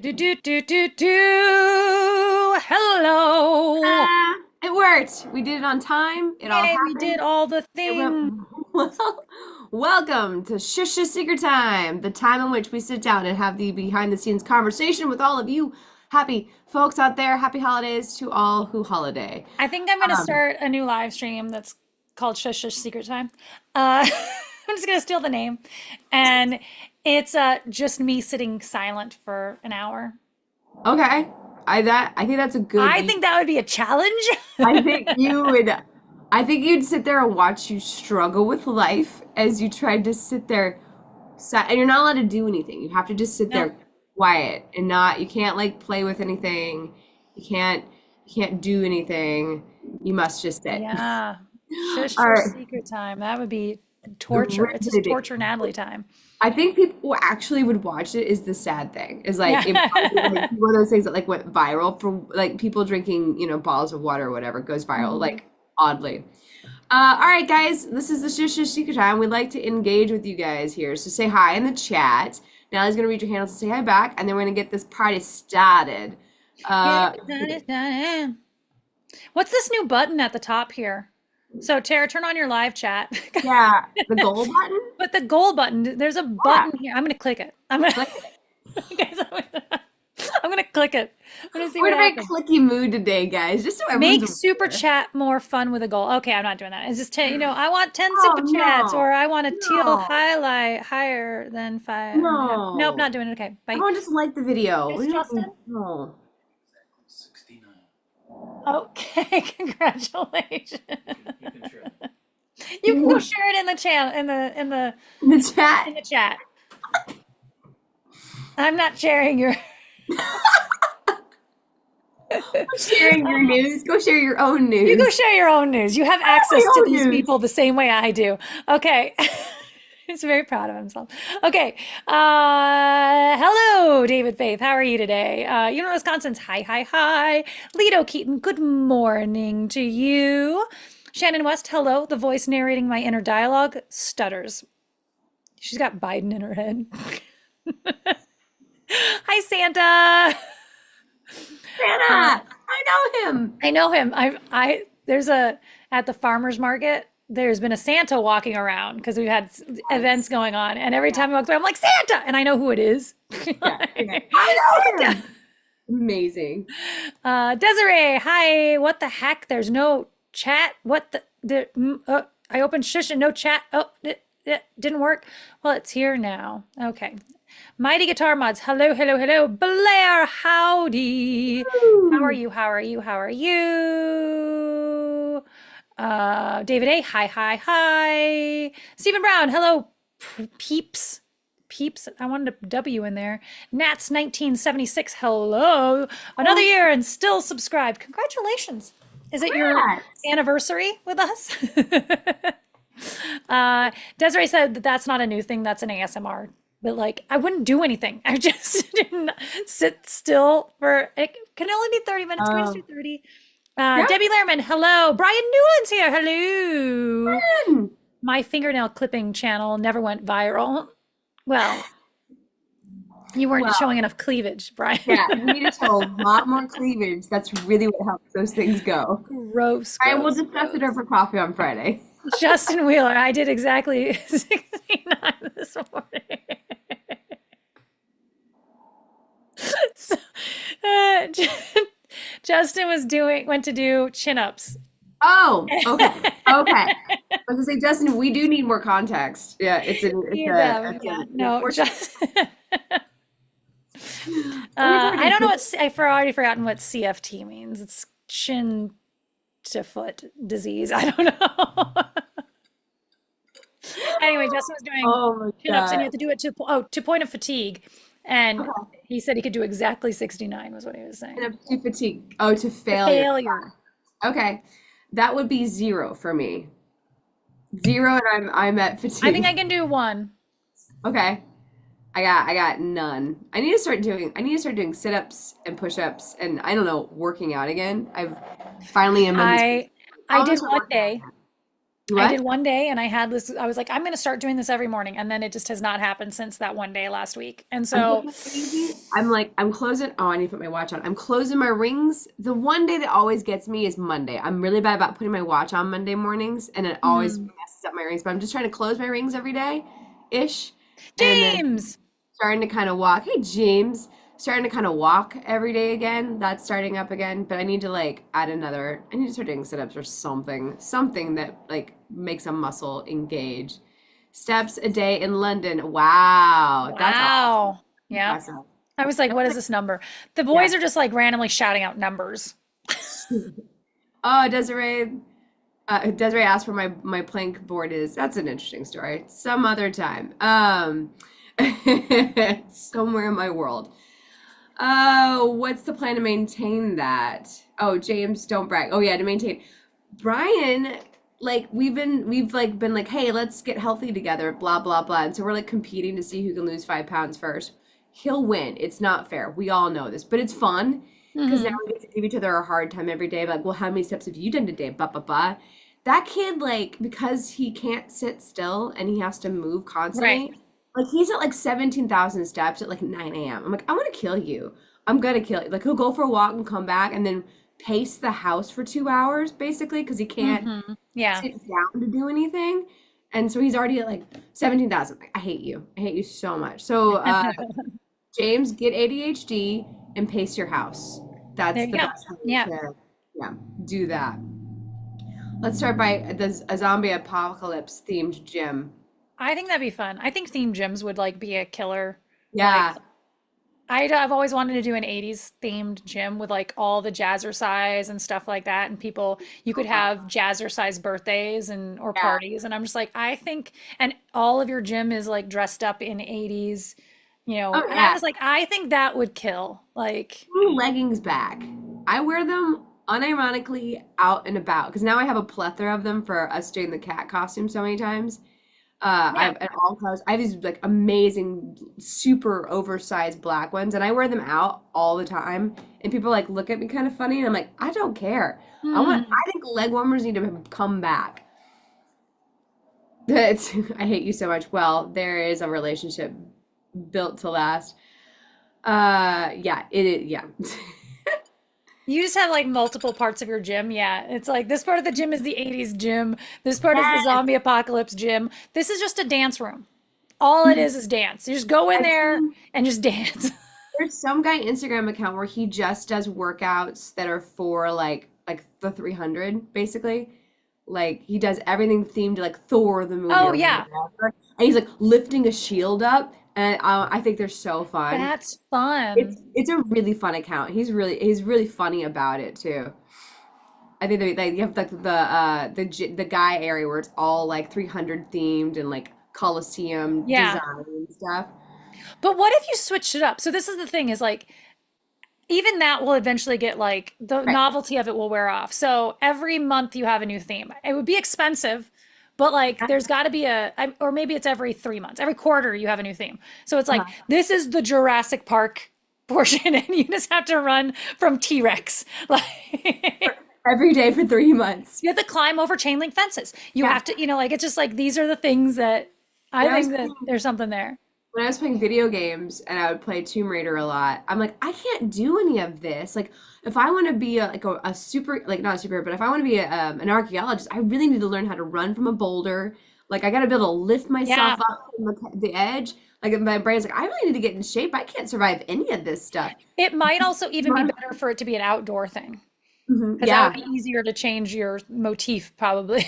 Hello. It worked. We did it on time. It all Yay, we happened. did all the It went things. well. Welcome to Shusha Secret Time, the time in which we sit down and have the behind the scenes conversation with all of you happy folks out there. Happy holidays to all who holiday. I think I'm gonna Um, start a new live stream that's called Shush Shush Secret Time. I'm just gonna steal the name. And it's just me sitting silent for an hour. okay. I think that's a good I think that would be a challenge. I think you would I think you'd sit there and watch you struggle with life as you tried to sit there and you're not allowed to do anything. You have to just sit No. there quiet and not you can't like play with anything. You can't do anything. You must just sit. Yeah. Shush All Shush right. Secret Time. That would be torture. It's just Really big. torture Natalie time. I think people who actually would watch it is the sad thing. Is like it might be Yeah. like one of those things that like went viral for like people drinking, bottles of water or whatever goes viral, Mhm. like oddly. All right, guys, this is the Shush Shush Secret Time. We'd like to engage with you guys here. So say hi in the chat. Nallie's gonna read your handles and say hi back, and then we're gonna get this party started. Get Uh, it done. What's this new button at the top here? So Tara, turn on your live chat. yeah, the goal button. But the gold button, there's a Yeah, button here. I'm gonna click it. I'm gonna click it. guys, I'm gonna click it. I'm gonna see We're what in a very happens. clicky mood today, guys. Just so Make everyone's super aware. chat more fun with a goal. Okay, I'm not doing that. It's just I want 10 Oh super chats, no, or I want a teal no, highlight higher than 5.5. Nope, no. not doing it. Okay, bye. Everyone just liked the video. Yes, We don't Justin. no. Okay, congratulations. You can share it. You can go share it in the channel In the in chat. the chat. I'm not sharing your Sharing your news. Go share your own You go news. share your own news. You have My access to own these news. people the same way I do. Okay. He's very proud of himself. Okay. Hello, David Faith. How are you today? Wisconsin's hi, hi, hi. Lido Keaton, good morning to you. Shannon West, hello. The voice narrating my inner dialogue stutters. She's got Biden in her head. Hi, Santa. Uh, Santa, I know him. I know him. There's at the farmer's market, there's been a Santa walking around because we've had events going on. And every Yeah, time he walks by, I'm like, Santa! And I know who it is. yeah, yeah. I know Santa! him. Amazing. Desiree, hi. What the heck? There's no chat. I opened shush and no chat. Oh, it didn't work. Well, it's here now. Okay. Mighty Guitar Mods. Hello, hello, hello. Blair, howdy. How are Woo. you? How are you? How are you? David A. Hi, hi, hi. Stephen Brown. Hello, peeps. Peeps. I wanted a W in there. Nats 1976. Hello. Another Oh, year and still subscribed. Congratulations. Is it your congrats. anniversary with us? Desiree said that that's not a new thing. That's an ASMR. But like, I wouldn't do anything. I just didn't sit still for, it can only be 30 minutes. Can we just do Oh, 30? yeah. Debbie Lehrman, hello. Brian Newland's here. Hello. Fun. My fingernail clipping channel never went viral. Well, you weren't Well, showing enough cleavage, Brian. yeah, you need to show a lot more cleavage. That's really what helps those things go. Gross, All right, we'll gross, discuss it gross. over coffee on Friday. Justin Wheeler, I did exactly 69 this morning. So, uh, Justin went to do chin-ups. Oh, okay. Okay. I was gonna say, Justin, we do need more context. Yeah, Need them. it's Yeah, an no, important. just Let me I don't know try what I've already forgotten what CFT means. It's chin to foot disease. I don't know. Anyway, Justin was doing Oh my chin-ups, and you God. have to do it to point of fatigue. And Okay. he said he could do exactly 69 was what he was And saying. up to fatigue. Oh, to To failure. failure. Okay. That would be 0 for me. 0 and I'm at I think fatigue. I can do one. Okay. I got none. I need to start doing sit-ups and push-ups and I don't know, working out again. I've finally am in this. I I'm I gonna did start one working out day. again. I did What? one day and I had this, I was like, I'm going to start doing this every morning. And then it just has not happened since that one day last week. And I'm so, getting crazy. I'm like, I'm closing. Oh, I need to put my watch on. I'm closing my rings. The one day that always gets me is Monday. I'm really bad about putting my watch on Monday mornings, and it always mm, messes up my rings. But I'm just trying to close my rings every day, ish, and then James, starting to kind of walk. Hey, James, starting to kind of walk every day again. That's starting up again. But I need to like add another. I need to start doing sit-ups or something that like makes a muscle engage. Steps a day in London. Wow, that's awesome. wow. Yeah. Impressive. I was like, That's what is like, this number? The yeah. boys are just like randomly shouting out numbers. Oh, Desiree asked where my plank board is. That's an interesting story. Some other time. Somewhere in my world. Oh, what's the plan to maintain that? Oh, James, don't brag. Oh yeah, to maintain. Brian, like we've been like, hey, let's get healthy together, blah blah blah. And so we're like competing to see who can lose 5 pounds first. He'll win. It's not fair. We all know this, but it's fun because now Hmm. we get to give each other a hard time every day. Like, well, how many steps have you done today? Blah blah blah. That kid, like, because he can't sit still and he has to move Right. constantly, like he's at like 17,000 steps at like 9 a.m. I'm like, I'm gonna kill you. I'm gonna kill you. Like he'll go for a walk and come back and then pace the house for 2 hours basically because he can't Yeah. sit down to do anything. And so he's already at like 17,000. Like, I hate you. I hate you so much. So James, get ADHD and pace your house. There That's you the go. best way Yeah. to, yeah, do that. Let's start by a zombie apocalypse themed gym. I think that'd be fun. I think theme gyms would like be a killer. Like, Yeah. I've always wanted to do an 80s themed gym with like all the jazzercise and stuff like that. And people, you could have jazzercise birthdays and or Yeah. parties. And I'm just like, I think, and all of your gym is like dressed up in 80s, Oh and I'm yeah. just like, I think that would kill. Like, Bring leggings back. I wear them unironically out and about because now I have a plethora of them for us doing the cat costume so many times. I yeah. have at all colors. I have these like amazing, super oversized black ones, and I wear them out all the time. And people like look at me kind of funny, and I'm like, I don't care. Hmm. I think leg warmers need to come back. That's, I hate you so much. Well, there is a relationship built to last. Yeah, yeah. You just have like multiple parts of your gym. Yeah. It's like this part of the gym is the 80s gym. This part is the zombie apocalypse gym. This is just a dance room. All it is dance. You just go in I've there seen and just dance. there's some guy Instagram account where he just does workouts that are for like the 300 basically. Like he does everything themed to like Thor the movie Oh, or yeah. whatever. And he's like lifting a shield up, and I think they're so fun. That's fun. It's a really fun account. He's really funny about it too. I think they you have like the guy area where it's all like 300 themed and like Coliseum Yeah. design and stuff. But what if you switched it up? So this is the thing is like even that will eventually get like the Right. novelty of it will wear off. So every month you have a new theme. It would be expensive, but like there's got to be or maybe it's every 3 months, every quarter you have a new theme. So it's like this is the Jurassic Park portion, and you just have to run from T-Rex. Like Every day for 3 months. you have to climb over chain link fences. You Yeah. have to, like it's just like these are the things that I When I was think that playing, there's something there. when I was playing video games and I would play Tomb Raider a lot, I'm like, I can't do any of this. Like, if I want to be a super, like not a superhero, but if I want to be an archaeologist, I really need to learn how to run from a boulder. Like, I got to be able to lift myself Yeah. up from the edge. Like, my brain's like, I really need to get in shape. I can't survive any of this stuff. It might also even be Run. better for it to be an outdoor thing. Because that would Yeah. be easier to change your motif, probably.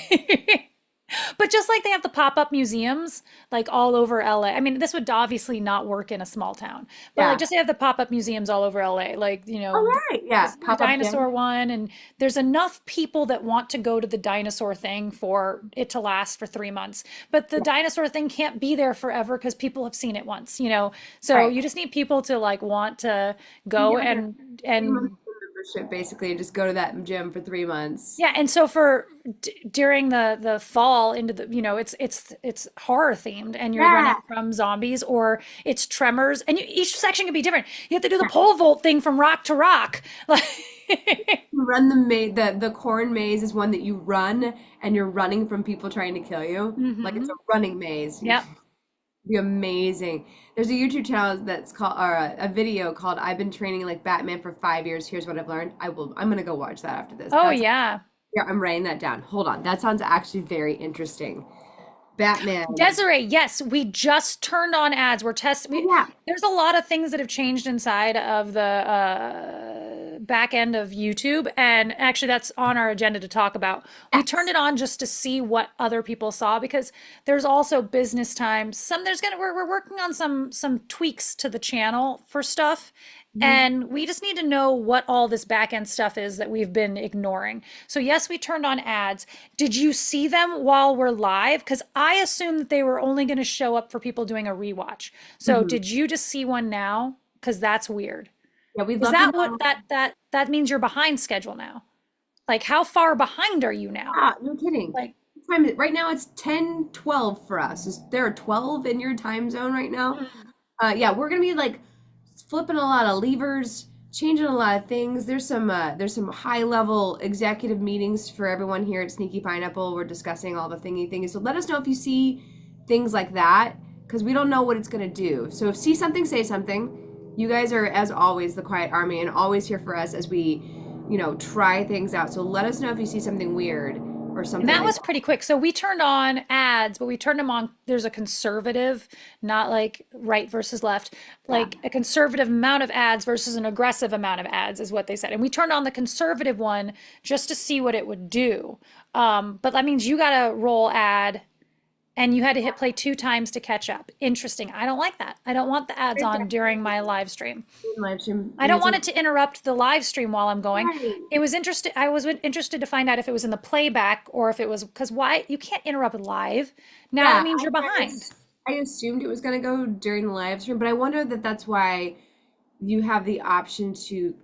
But just like they have the pop-up museums like all over LA. I mean, this would obviously not work in a small town, but like Yeah. just they have the pop-up museums all over LA. Like, All right. Yeah. the Pop up gym. dinosaur one, and there's enough people that want to go to the dinosaur thing for it to last for 3 months. But the Yeah. dinosaur thing can't be there forever because people have seen it once. So Right. you just need people to like want to You go get like a and 3 month membership basically and just go to that gym for 3 months. yeah, and so for during the fall into it's horror themed, and you're running Yeah. from zombies, or it's tremors, and each section can be different. You have to do the pole vault thing from rock to rock, like You run the maze, the corn maze is one that you run and you're running from people trying to kill you. Like it's a running maze. Yep. Be amazing. There's a YouTube channel that's called, or a video called "I've been training like Batman for 5 years. Here's what I've learned." I'm gonna go watch that after this. Oh That's yeah. yeah, I'm writing that down. Hold on, that sounds actually very interesting. Batman. Desiree, yes, we just turned on ads. We're testing. Oh, yeah. There's a lot of things that have changed inside of the back end of YouTube, and actually, that's on our agenda to talk about. We turned Yes. it on just to see what other people saw because there's also business times. We're working on some tweaks to the channel for stuff. Mhm. And we just need to know what all this back end stuff is that we've been ignoring. So, yes, we turned on ads. Did you see them while we're live? Because I assumed that they were only going to show up for people doing a rewatch. So, Mhm. did you just see one now? Because that's weird. Yeah, we'd Is love to that what know. that means you're behind schedule now? Like, how far behind are you now? Ah, no kidding. Like, What time is it? Right now it's 10:12 for us. Is there 12 in your time zone right now? Yeah, we're gonna be like flipping a lot of levers, changing a lot of things. There's some high level executive meetings for everyone here at Sneaky Pineapple. We're discussing all the thingy things. So let us know if you see things like that, because we don't know what it's gonna do. So if see something, say something. You guys are, as always, the quiet army and always here for us as we, try things out. So let us know if you see something weird or and something that like was that. pretty quick. So we turned on ads, but we turned them on. There's a conservative, not like right versus left, Yeah. like a conservative amount of ads versus an aggressive amount of ads, is what they said. And we turned on the conservative one just to see what it would do. But that means you got to roll ad and you had to hit play 2 times to catch up. Interesting. I don't like that. I don't want the ads on during my live stream. Live stream. I don't want it to interrupt the live stream while I'm going. Right. It was interesting. I was interested to find out if it was in the playback or if it was because why you can't interrupt live. Now that Yeah, means you're behind. I assumed it was going to go during the live stream, but I wonder that that's why you have the option to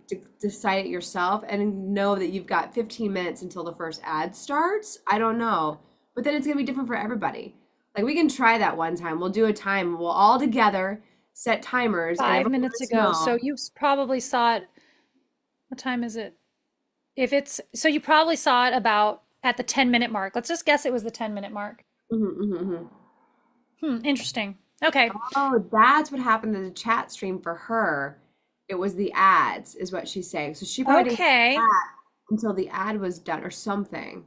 decide it yourself and know that you've got 15 minutes until the first ad starts. I don't know, but then it's going to be different for everybody. Like we can try that one time. We'll do a time. We'll all together set timers and Five everyone let minutes us ago. So know. you probably saw it. What time is it? If it's so you probably saw it about at the 10-minute mark. Let's just guess it was the 10-minute mark. Mhm. Interesting. Okay. Oh, that's what happened to the chat stream for her. It was the ads, is what she's saying. So she probably didn't see the Okay. ad until the ad was done or something.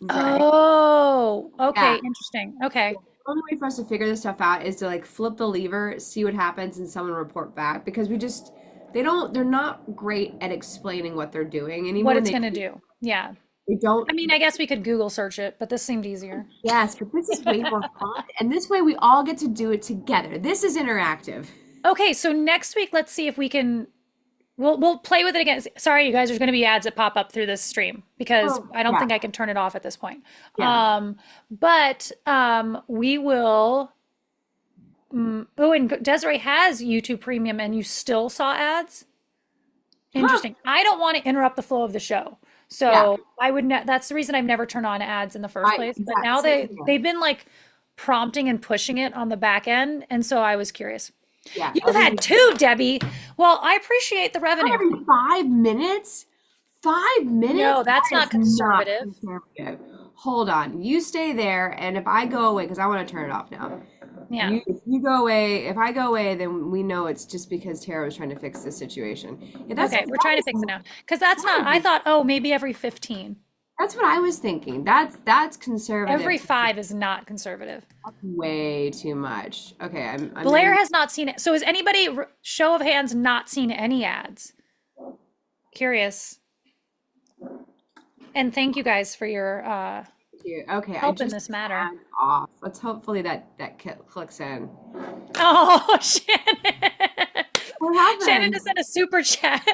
Right. Oh, okay. Yeah. Interesting. Okay. The only way for us to figure this stuff out is to like flip the lever, see what happens, and someone report back because they're not great at explaining what they're doing. And even What when it's going to do. Yeah. they don't, I mean, I guess we could Google search it, but this seemed easier. yes, but this is way more fun. And this way we all get to do it together. This is interactive. Okay, so next week, let's see if we can. We'll play with it again. Sorry, you guys, there's going to be ads that pop up through this stream because Oh, I don't yeah, think I can turn it off at this point. yeah. We will. Oh, and Desiree has YouTube Premium, and you still saw ads. Huh. Interesting. I don't want to interrupt the flow of the show. Yeah. So I would that's the reason I've never turned on ads in the first place. But Exactly. now Same here. they've been like prompting and pushing it on the back end. And so I was curious. Yeah. You've had two, Debbie. Well, I appreciate the revenue. Every 5 minutes? 5 minutes? No, that's That not is not conservative. conservative. Hold on. You stay there, and if I go away, because I want to turn it off now. Yeah. If you go away, if I go away, then we know it's just because Tara was trying to fix this situation. Yeah, Okay, we're trying to fix it now. Because that's not, I thought, oh, maybe every 15. That's what I was thinking. That's conservative. Every 5 is not conservative. That's way too much. Okay, I'm Blair in. has not seen it. So has anybody, show of hands, not seen any ads? Curious. And thank you guys for your Okay, I help in just this matter. turned off. Let's hopefully that clicks in. Oh, Shannon. What happened? Shannon just sent a super chat.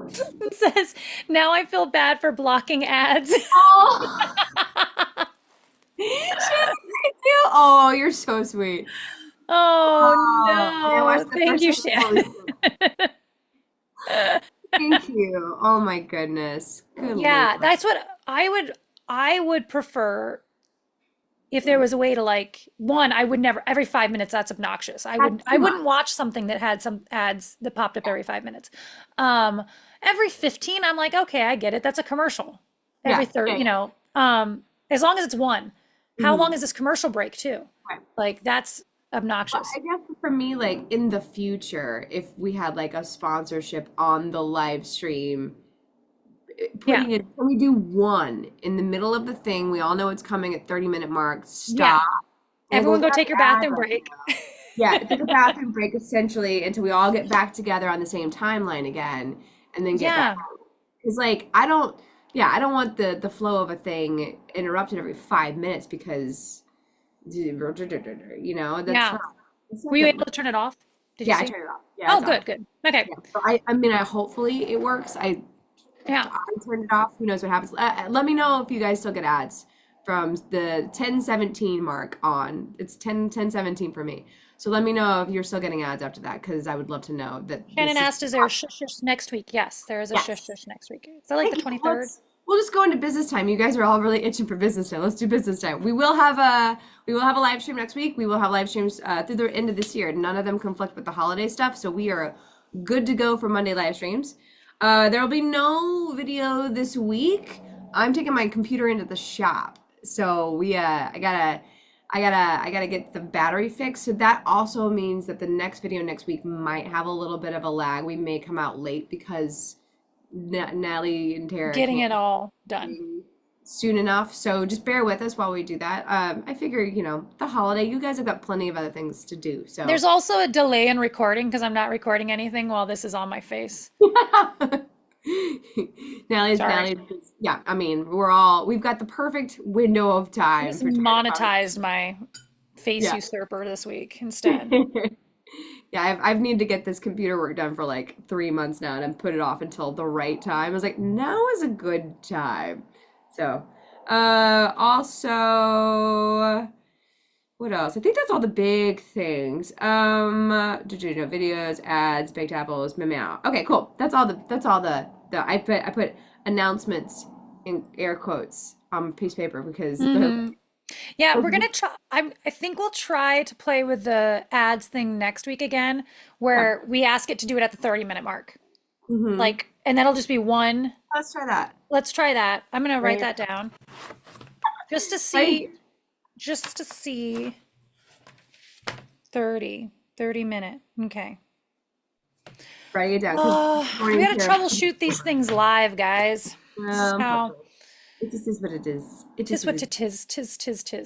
It says, now I feel bad for blocking ads. Oh, Shannon, thank you. Oh, you're so sweet. Oh I watched no. the Thank first you, episode. Shannon. Thank you. Oh my goodness. Good Yeah, Lord. that's what I would prefer if there was a way to like one, I would never every 5 minutes, that's obnoxious. That's I too much. wouldn't watch something that had some ads that popped up every 5 minutes. Um, every 15, I'm like, okay, I get it. That's a commercial. Every Yeah, third, yeah, you yeah. know, as long as it's one. How long Mhm. is this commercial break too? Right. Like that's Well, obnoxious. I guess for me, like in the future, if we had like a sponsorship on the live stream, Yeah. putting it, can we do one in the middle of the thing? We all know it's coming at 30-minute mark. Yeah. Stop. We'll go, Everyone we go have take your the ad bathroom right break. now. Yeah, it's like a bathroom break essentially until we all get back together on the same timeline again and then get back. Yeah. Because like I don't want the flow of a thing interrupted every 5 minutes because that's Yeah. not that's Were not you good. able to turn it off? Did you Yeah, I see? turned it off. Yeah, Oh, it's off. good, good. Okay. Yeah. So I mean I hopefully it works. Yeah. I turned it off. Who knows what happens? Let me know if you guys still get ads from the 10:17 mark on. It's 10:17 for me. So let me know if you're still getting ads after that because I would love to know that Shannon this is asked, is there a shush shush next week? Yes, there is a shush yes. shush next week. Is that like Hey, the yeah, 23rd? we'll just go into business time. You guys are all really itching for business time. Let's do business time. We will have a live stream next week. We will have live streams through the end of this year. None of them conflict with the holiday stuff, so we are good to go for Monday live streams. There will be no video this week. I'm taking my computer into the shop, so I gotta get the battery fixed. So that also means that the next video next week might have a little bit of a lag. We may come out late because Natalie and Tara Getting can't it all done. do soon enough. So just bear with us while we do that. I figure, the holiday, you guys have got plenty of other things to do. So There's also a delay in recording because I'm not recording anything while this is on my face. Sorry. yeah, I mean, we've got the perfect window of I time just for Tara to come. monetized my face Yeah. usurper this week instead. Yeah, I've needed to get this computer work done for like 3 months now, and I've put it off until the right time. I was like, now is a good time. So, also, what else? I think that's all the big things. Videos, ads, baked apples, meow. Okay, cool. That's all the I put announcements in air quotes on piece of paper because the Hmm. Yeah, we're gonna try. I think we'll try to play with the ads thing next week again, yeah. where we ask it to do it at the 30-minute mark. Mm-hmm. Like, and that'll just be one. Let's try that. Let's try that. I'm gonna write Right. that down just to Right. see, just to see 30 minute. Okay. Writing it down because Oh, we going gotta to. troubleshoot these things live, guys. This is how, Probably. It just is what it is. It tis is what what it is. tis.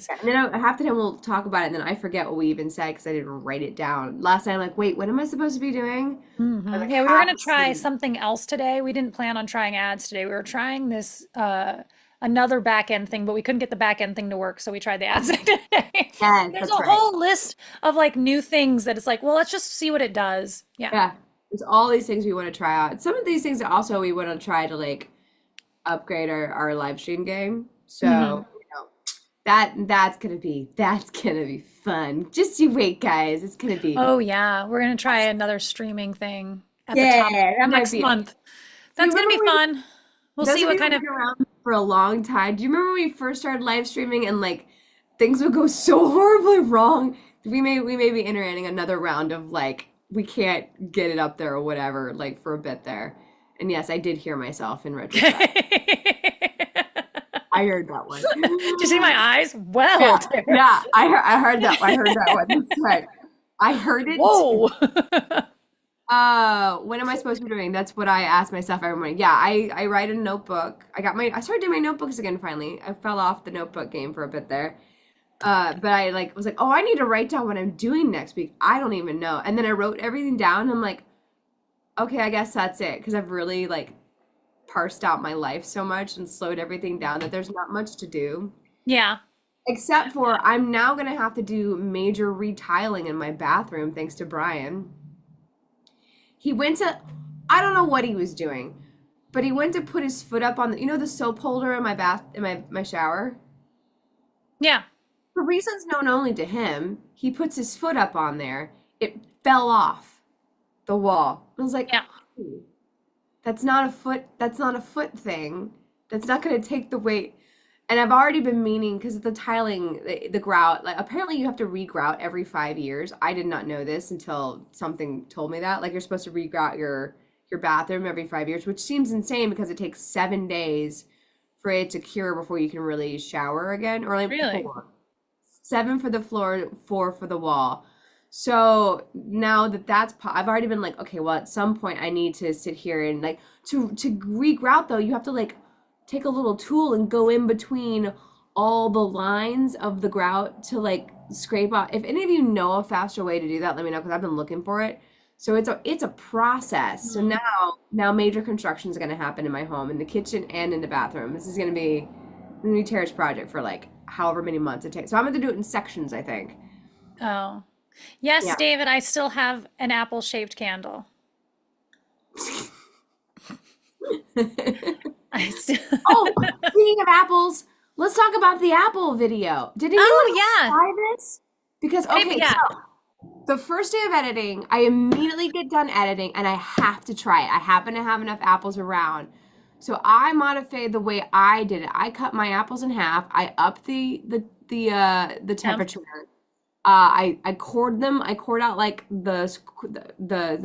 Yeah, and then half the time we'll talk about it, and then I forget what we even said because I didn't write it down. Last night, I'm like, wait, what am I supposed to be doing? I was like, Yeah, we were half gonna try asleep. something else today. We didn't plan on trying ads today. We were trying this another back end thing, but we couldn't get the back end thing to work, so we tried the ads thing today. Yes, There's that's a right. whole list of like new things that it's like, well, let's just see what it does. Yeah. Yeah, there's all these things we want to try out. Some of these things also we want to try to like upgrade our live stream game. Hmm. So, that's gonna be fun. Just you wait, guys. It's gonna be Oh yeah, we're gonna try another streaming thing at the top yeah, that might next be it. month. Do you That's gonna remember be when fun. We'll those see of what you kind who've of been around for a long time, do you remember when we first started live streaming and like things would go so horribly wrong? We may be entering another round of like we can't get it up there or whatever, like for a bit there. And yes, I did hear myself in retrospect. I heard that one. Did you see my eyes? Well, Yeah, Tara. yeah, I heard that. I heard that one. That's right. I heard it too. Whoa. What am I supposed to be doing? That's what I ask myself every morning. Yeah, I write a notebook. I started doing my notebooks again finally. I fell off the notebook game for a bit there. But I like was like, oh, I need to write down what I'm doing next week. I don't even know. And then I wrote everything down. I'm like, okay, I guess that's it. Because I've really like parsed out my life so much and slowed everything down that there's not much to do. Yeah. Except for I'm now gonna have to do major retiling in my bathroom thanks to Brian. He went to, I don't know what he was doing, but he went to put his foot up on the soap holder in my bath, in my shower. Yeah. For reasons known only to him, he puts his foot up on there. It fell off the wall. I was like, Yeah. "Honey, that's not a foot thing. That's not going to take the weight." And I've already been meaning, because the tiling, the grout, like apparently you have to re-grout every 5 years. I did not know this until something told me that. Like you're supposed to re-grout your bathroom every 5 years, which seems insane because it takes 7 days for it to cure before you can really shower again. Or like Really? 4. 7 for the floor, 4 for the wall. So now that I've already been like, okay, well, at some point I need to sit here and like to re-grout though, you have to like take a little tool and go in between all the lines of the grout to like scrape off. If any of you know a faster way to do that, let me know because I've been looking for it. So it's a process. So now major construction is going to happen in my home, in the kitchen and in the bathroom. This is going to be Tara's project for like however many months it takes. So I'm going to do it in sections, I think. Oh. Yes, Yeah. David, I still have an apple-shaped candle. I still. Oh, speaking of apples, let's talk about the Apple video. Did anyone Oh, yeah. try this? Because, okay, Yeah. so the first day of editing, I immediately get done editing and I have to try it. I happen to have enough apples around. So I modified the way I did it. I cut my apples in half. I upped the temperature. I cored them. I cored out like the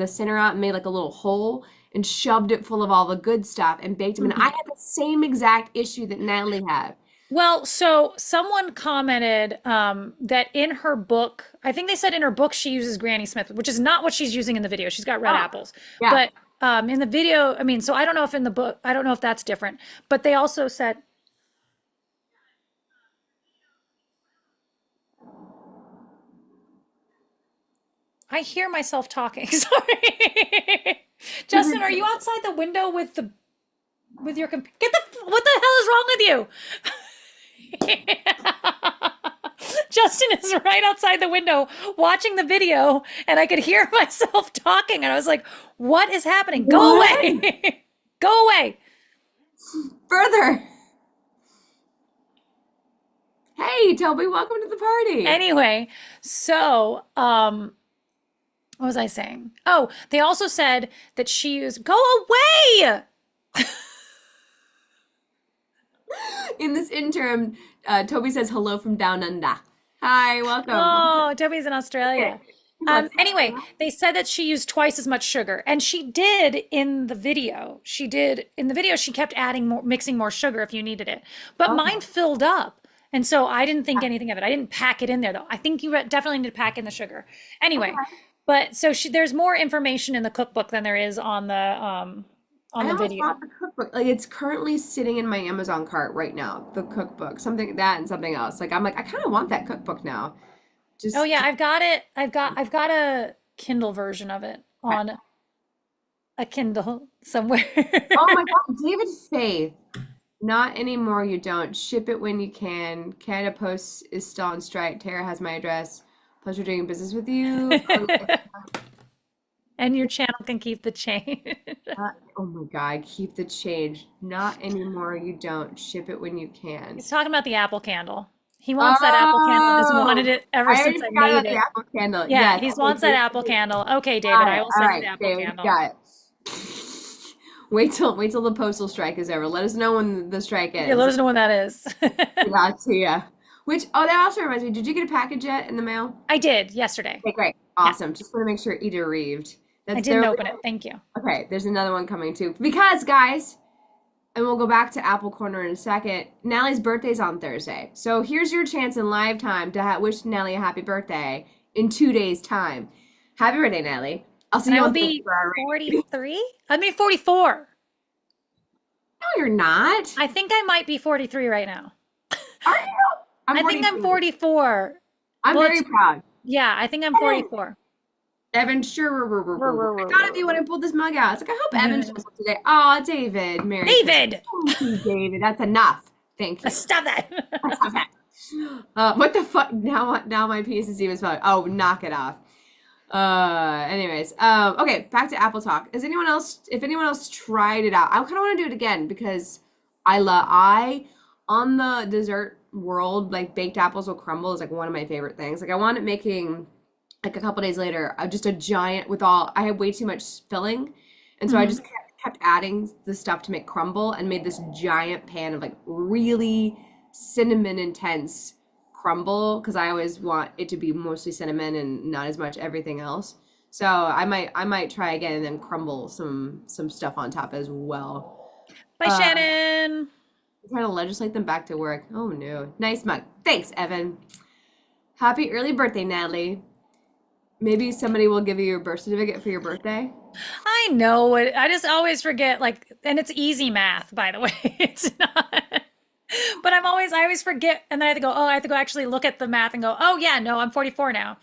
center out and made like a little hole and shoved it full of all the good stuff and baked them. And I had the same exact issue that Natalie had. Well, so someone commented that in her book, I think they said in her book she uses Granny Smith, which is not what she's using in the video. She's got red apples. Yeah. But in the video, I mean, so I don't know if in the book, I don't know if that's different. But they also said, I hear myself talking. Sorry. Justin, are you outside the window with your computer? What the hell is wrong with you? Justin is right outside the window watching the video, and I could hear myself talking, and I was like, what is happening? Go away. Go away. Further. Hey, Toby, welcome to the party. Anyway, so what was I saying? Oh, they also said that she used, go away. In this interim, Toby says hello from down under. Hi, welcome. Oh, Toby's in Australia. Anyway, they said that she used twice as much sugar, and she did in the video. She kept adding mixing more sugar if you needed it. But mine filled up. And so I didn't think anything of it. I didn't pack it in there though. I think you definitely need to pack in the sugar. Anyway, but so there's more information in the cookbook than there is on the video. Bought the cookbook. Like it's currently sitting in my Amazon cart right now. The cookbook, something that and something else. Like I'm like I kind of want that cookbook now. Oh yeah, I've got it. I've got a Kindle version of it on a Kindle somewhere. Oh my God, David Faith. Not anymore, you don't. Ship it when you can. Canada Post is still on strike. Tara has my address. Pleasure doing business with you. And your channel can keep the change. Oh my God, keep the change. Not anymore, you don't. Ship it when you can. He's talking about the apple candle. He wants that apple candle. He's wanted it ever since I made it. The apple candle. Yeah, he wants that apple candle. Okay, David, I will send you the apple David, candle. got it. Wait till the postal strike is over. Let us know when the strike ends. Yeah, let us know when that is. Yeah. That also reminds me, did you get a package yet in the mail? I did yesterday. Okay, great. Awesome. Just want to make sure it arrived. I didn't open it. Thank you. Okay, there's another one coming too. Because, guys, and we'll go back to Apple Corner in a second, Natalie's birthday's on Thursday. So here's your chance in live time to wish Natalie a happy birthday in 2 days' time. Happy birthday, Natalie. I'll see you I'll on be 43? I mean 44. No, you're not. I think I might be 43 right now. Are you? I think I'm 44. I'm very proud. Yeah, I think I'm 44. Evan, sure. I thought of you when I pulled this mug out. It's like, I hope Evan shows up today. Oh, David. Mary. David! Thank you, David. That's enough. Thank you. Stop that. Stop that. What the fuck? Now my piece is even smaller. Oh, knock it off. Anyways. Okay, back to Apple Talk. If anyone else tried it out, I kind of want to do it again because on the dessert world, like baked apples will crumble is like one of my favorite things. Like I wanted making like a couple days later, just a giant I had way too much filling. And so I just kept adding the stuff to make crumble and made this giant pan of like really cinnamon intense crumble because I always want it to be mostly cinnamon and not as much everything else. So I might try again and then crumble some stuff on top as well. Bye, Shannon. Trying to legislate them back to work. Oh no. Nice mug. Thanks, Evan. Happy early birthday, Natalie. Maybe somebody will give you your birth certificate for your birthday. I know it. I just always forget, like, and it's easy math, by the way. It's not. But I always forget, and then I have to go, oh, I have to go actually look at the math and go, oh yeah, no, I'm 44 now.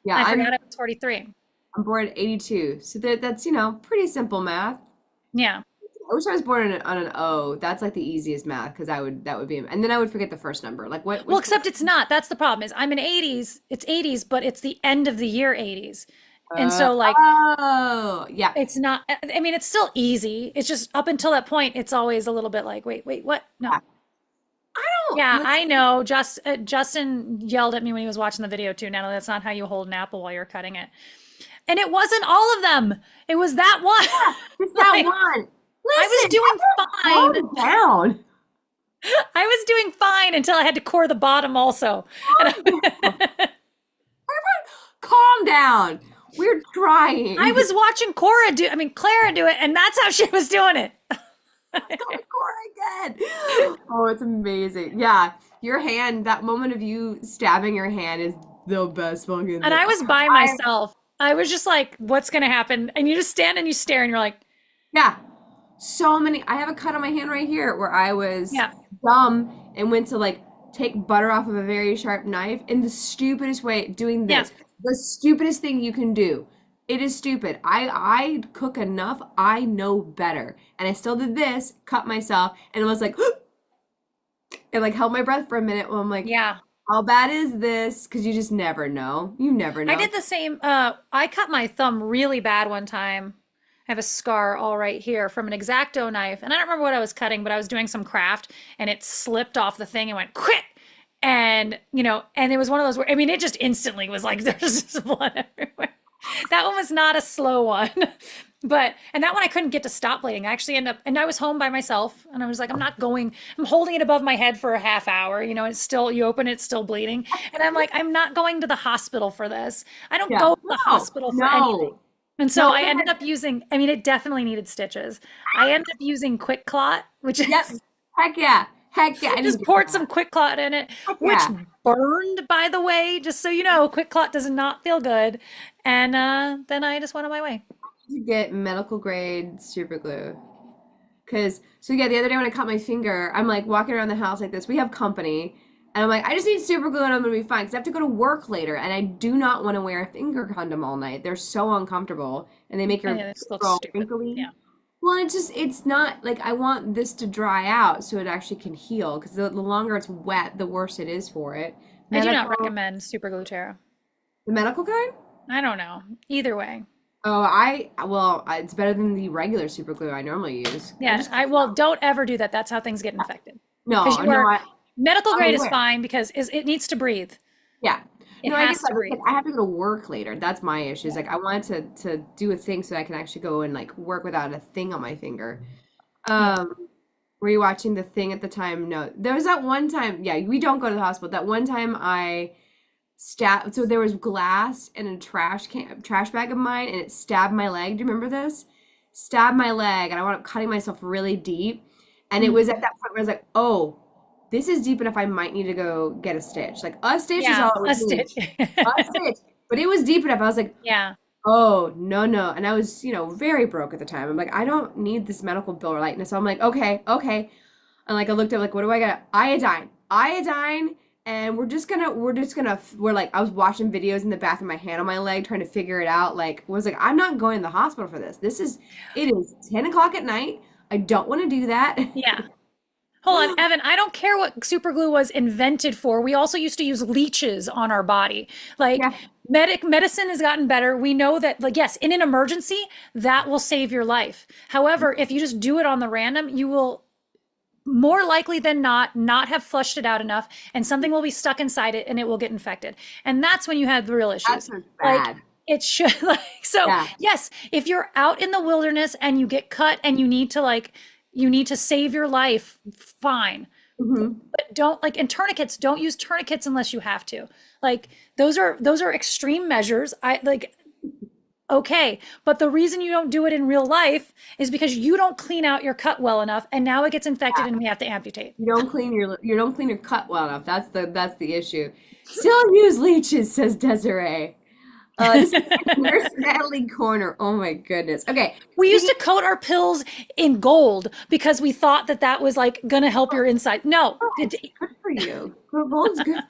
Yeah, I forgot I was 43. I'm born at 82. So that's, pretty simple math. Yeah. I wish I was born on an O. That's like the easiest math because that would be, and then I would forget the first number. Like what? Well, except it's not. That's the problem is I'm in 80s. It's 80s, but it's the end of the year 80s. And so like, oh, yeah. it's not, I mean, it's still easy. It's just up until that point, it's always a little bit like, wait, what? No. I don't. Yeah, I know. Justin yelled at me when he was watching the video too. Natalie, that's not how you hold an apple while you're cutting it. And it wasn't all of them. It was that one. It's that Like, one. I was doing fine. Calm down. I was doing fine until I had to core the bottom also. And Calm down. We're trying. I was watching Clara do it, and that's how she was doing it. Cora again. Oh, it's amazing. Yeah, your hand. That moment of you stabbing your hand is the best fucking. And I was by myself. I was just like, what's gonna happen? And you just stand and you stare and you're like, yeah. So many. I have a cut on my hand right here where I was yeah. dumb and went to like take butter off of a very sharp knife in the stupidest way, doing this. Yeah. The stupidest thing you can do. It is stupid. I cook enough. I know better. And I still did this, cut myself, and it was like, and like held my breath for a minute while I'm like, Yeah. how bad is this? Because you just never know. You never know. I did the same. I cut my thumb really bad one time. I have a scar all right here from an X-Acto knife. And I don't remember what I was cutting, but I was doing some craft and it slipped off the thing and went quick. And, and it was one of those where, I mean, it just instantly was like, there's just blood everywhere. That one was not a slow one. And that one I couldn't get to stop bleeding. I actually ended up, and I was home by myself and I was like, I'm holding it above my head for a half hour, it's still, you open it, it's still bleeding. And I'm like, I'm not going to the hospital for this. I don't go to the hospital for anything. And so I ended up using, it definitely needed stitches. I ended up using Quick Clot, which is, Yes. Heck yeah. Heck yeah. I just poured some Quick Clot in it, which burned, by the way, just so you know, Quick Clot does not feel good. And then I just went on my way. To get medical grade super glue. The other day when I cut my finger, I'm like walking around the house like this. We have company. And I'm like, I just need super glue and I'm going to be fine. Because I have to go to work later. And I do not want to wear a finger condom all night. They're so uncomfortable. And they make your girl wrinkly. Yeah. Well, it's not like I want this to dry out so it actually can heal. Because the longer it's wet, the worse it is for it. I do not recommend super glue, Tara. The medical kind? I don't know. Either way. Oh, it's better than the regular super glue I normally use. Yeah, don't ever do that. That's how things get infected. No, medical grade is fine because it needs to breathe. Yeah. It has to breathe. I have to go to work later. That's my issue. It's like I wanted to do a thing so I can actually go and like work without a thing on my finger. Were you watching The Thing at the time? No. There was that one time, we don't go to the hospital. That one time I so there was glass in a trash bag of mine and it stabbed my leg. Do you remember this? Stabbed my leg and I wound up cutting myself really deep. And it was at that point where I was like, oh, this is deep enough. I might need to go get a stitch. Like a stitch is all a stitch. A stitch. But it was deep enough. I was like, yeah. Oh, no. And I was, very broke at the time. I'm like, I don't need this medical bill right now. So I'm like, okay. And like, I looked up like, what do I got? Iodine. And I was watching videos in the bathroom, my hand on my leg, trying to figure it out. I'm not going to the hospital for this. It is 10 o'clock at night. I don't want to do that. Yeah. Hold on, Evan, I don't care what super glue was invented for. We also used to use leeches on our body. Medicine has gotten better. We know that, yes, in an emergency, that will save your life. However, if you just do it on the random, you will more likely than not have flushed it out enough and something will be stuck inside it and it will get infected. And that's when you have the real issues. That's bad. It should yes, if you're out in the wilderness and you get cut and you need to save your life, fine. Hmm. But don't like, and tourniquets, don't use tourniquets unless you have to. Like those are extreme measures. I like, okay, but the reason you don't do it in real life is because you don't clean out your cut well enough and now it gets infected and we have to amputate. You don't clean your cut well enough. That's the issue. Still use leeches, says Desiree. This is Nurse Natalie Corner. Oh my goodness. Okay. We used Speaking to coat our pills in gold because we thought that that was like gonna help your inside. No, of it, good for you. Gold's good.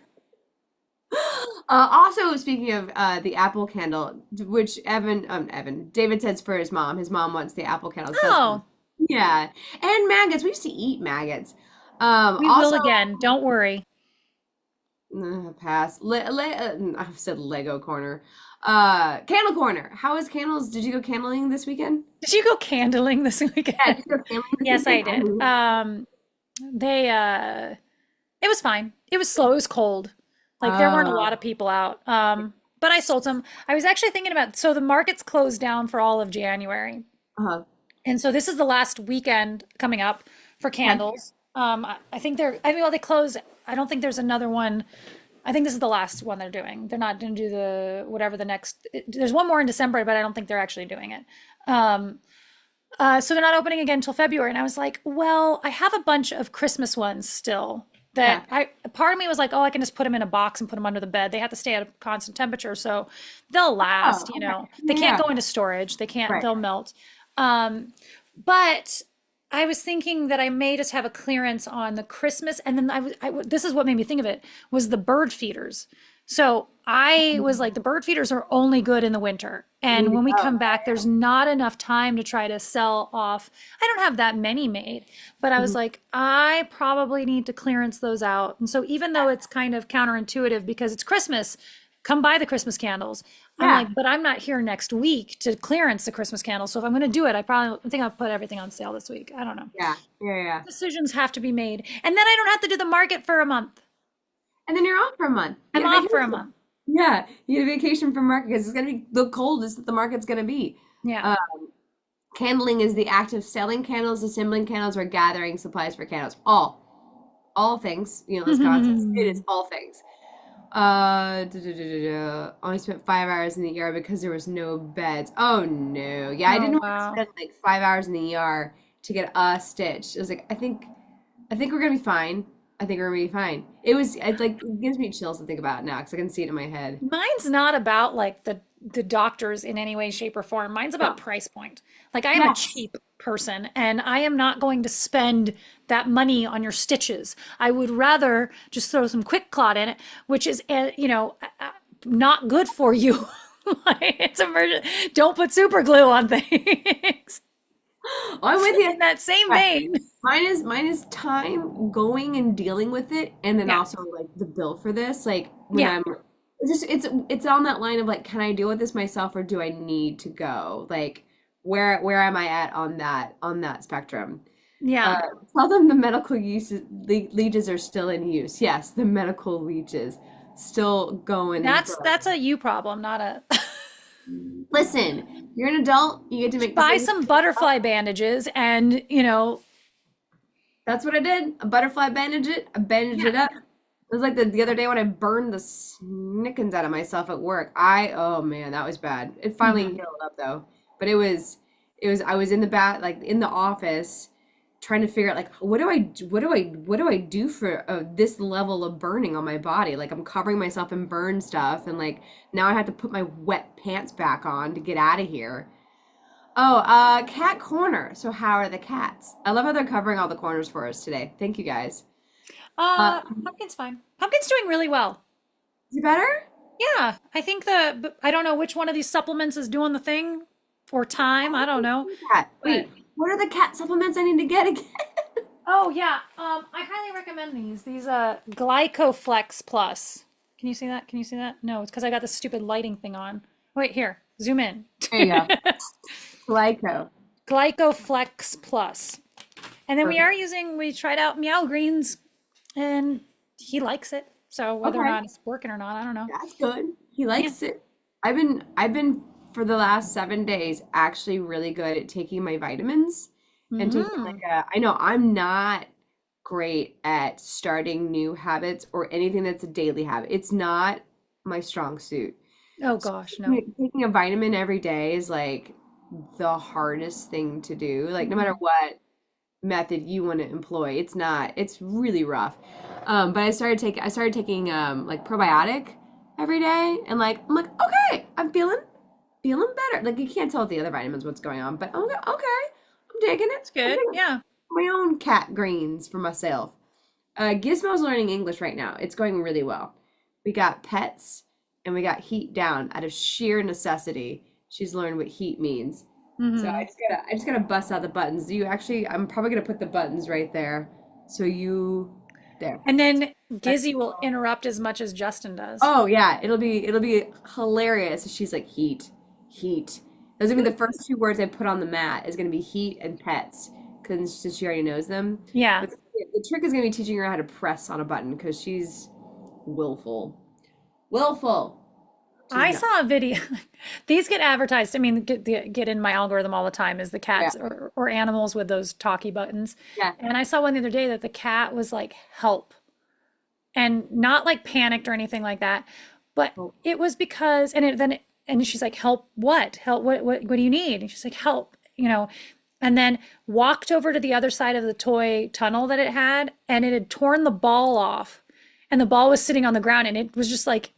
Also, speaking of the apple candle, which David says for his mom. His mom wants the apple candle. So that's oh, yeah, and maggots. We used to eat maggots. we will Also, again. Don't worry. pass. I've said Lego corner. Candle corner. How is candles? Did you go candling this weekend? Did you go candling this Yeah, weekend? did you go candling this Yes, I weekend? did. They it was fine. It was slow. It was cold. Like there weren't a Oh, lot of people out. But I sold some. I was actually thinking about, so the market's closed down for all of January. uh-huh. And so this is the last weekend coming up for Okay. candles. I think I mean, well, they close. I don't think there's another one. I think this is the last one they're doing. They're not going to do the whatever the next. There's one more in December, but I don't think they're actually doing it. Um, so they're not opening again until February. And I was like, well, I have a bunch of Christmas ones still Yeah. that part of me was like, oh, I can just put them in a box and put them under the bed. They have to stay at a constant temperature, so they'll Oh, last, okay. They Yeah, can't yeah. go into storage. They can't, Right. they'll melt. Um, but I was thinking that I may just have a clearance on the Christmas, and then this is what made me think of it was the bird feeders. So I was like, the bird feeders are only good in the winter. You need And to when we go. come back, there's not enough time to try to sell off. I don't have that many made, but I was Mhm. like, I probably need to clearance those out. And so even though it's kind of counterintuitive because it's Christmas, come buy the Christmas candles. I'm Yeah. like, but I'm not here next week to clearance the Christmas candles. So if I'm going to do it, I think I'll put everything on sale this week. I don't know. Yeah. Yeah. Yeah. Decisions have to be made. And then I don't have to do the market for a month. And then you're off for a month. You I'm get a off for a vacation. month. Yeah, you get a vacation from market because it's gonna be the coldest that the market's gonna be. Yeah. Uh, Candling is the act of selling candles, assembling candles, or gathering supplies for candles. All things. As God says, it is all things. Only spent 5 hours in the ER because there was no beds. Oh no. Yeah, I Oh, didn't want to wow. spend like 5 hours in the ER to get a stitch. It was like, I think we're gonna be fine. I think we're gonna be fine. It gives me chills to think about it now because I can see it in my head. Mine's not about like the doctors in any way, shape, or form. Mine's about No. price point. Like I am a Yes. cheap person and I am not going to spend that money on your stitches. I would rather just throw some quick clot in it, which is not good for you. Like, it's emergent. Don't put super glue on things. Oh, I'm with you. In that same Yeah. vein. Mine is time going and dealing with it, and then Yeah. also like the bill for this. Like when Yeah. I'm just it's on that line of like, can I deal with this myself or do I need to go? Like where am I at on that spectrum? Yeah. Uh, Tell them the medical leeches are still in use. Yes, the medical leeches still going and That's throwing. a you problem, not a Listen, you're an adult. You get to just make buy decisions. some butterfly bandages and, That's what I did. A butterfly bandage it. I bandaged yeah. it up. It was like the other day when I burned the snickens out of myself at work. Oh man, that was bad. It finally Mhm. healed up though. But it was I was in the like in the office trying to figure out like what do I do for this level of burning on my body? Like I'm covering myself in burn stuff and like now I have to put my wet pants back on to get out of here. Oh, cat corner. So how are the cats? I love how they're covering all the corners for us today. Thank you guys. Uh, Pumpkin's fine. Pumpkin's doing really well. is it better? Yeah, I think but I don't know which one of these supplements is doing the thing or time. I don't know. Cat. But Wait, what are the cat supplements I need to get again? oh yeah, I highly recommend these. These Glycoflex Plus. Can you see that? Can you see that? No, it's because I got this stupid lighting thing on. Wait, here, zoom in. There you go. Glyco. Glycoflex Plus. And then Perfect. we tried out Meow Greens and he likes it. So whether or Okay, not it's working or not, I don't know. that's good. He Yeah. likes it. I've been for the last 7 days actually really good at taking my vitamins and taking like Mm. I know I'm not great at starting new habits or anything that's a daily habit. It's not my strong suit. Oh So gosh, no. taking a vitamin every day is like the hardest thing to do. Like no matter Mhm. what method you want to employ, it's really rough. But I started taking like probiotic every day, and like I'm like, okay, I'm feeling better. Like you can't tell with the other vitamins what's going on, but I'm like, okay, I'm taking it. It's I'm good. taking Yeah. my own cat greens for myself. Gizmo's learning English right now. It's going really well. We got pets and we got heat down out of sheer necessity. She's learned what heat means. So Hmm. I just gotta bust out the buttons. Do you actually, I'm probably gonna put the buttons right there. So you there. And then That's Gizzy will interrupt as much as Justin does. Oh yeah, it'll be hilarious. She's like heat, heat. Those are gonna be the first two words I put on the mat is gonna be heat and pets, because since she already knows them. Yeah. But the trick is gonna be teaching her how to press on a button because she's willful. Willful. She's I not. saw a video. These get advertised. I mean, get in my algorithm all the time is the Yeah. cats or animals with those talkie buttons. Yeah. And I saw one the other day that the cat was like, help. And not like panicked or anything like that. But Oh, it was because, and she's like, help what? Help, what do you need? And she's like, help, and then walked over to the other side of the toy tunnel that it had, and it had torn the ball off. And the ball was sitting on the ground, and it was just like,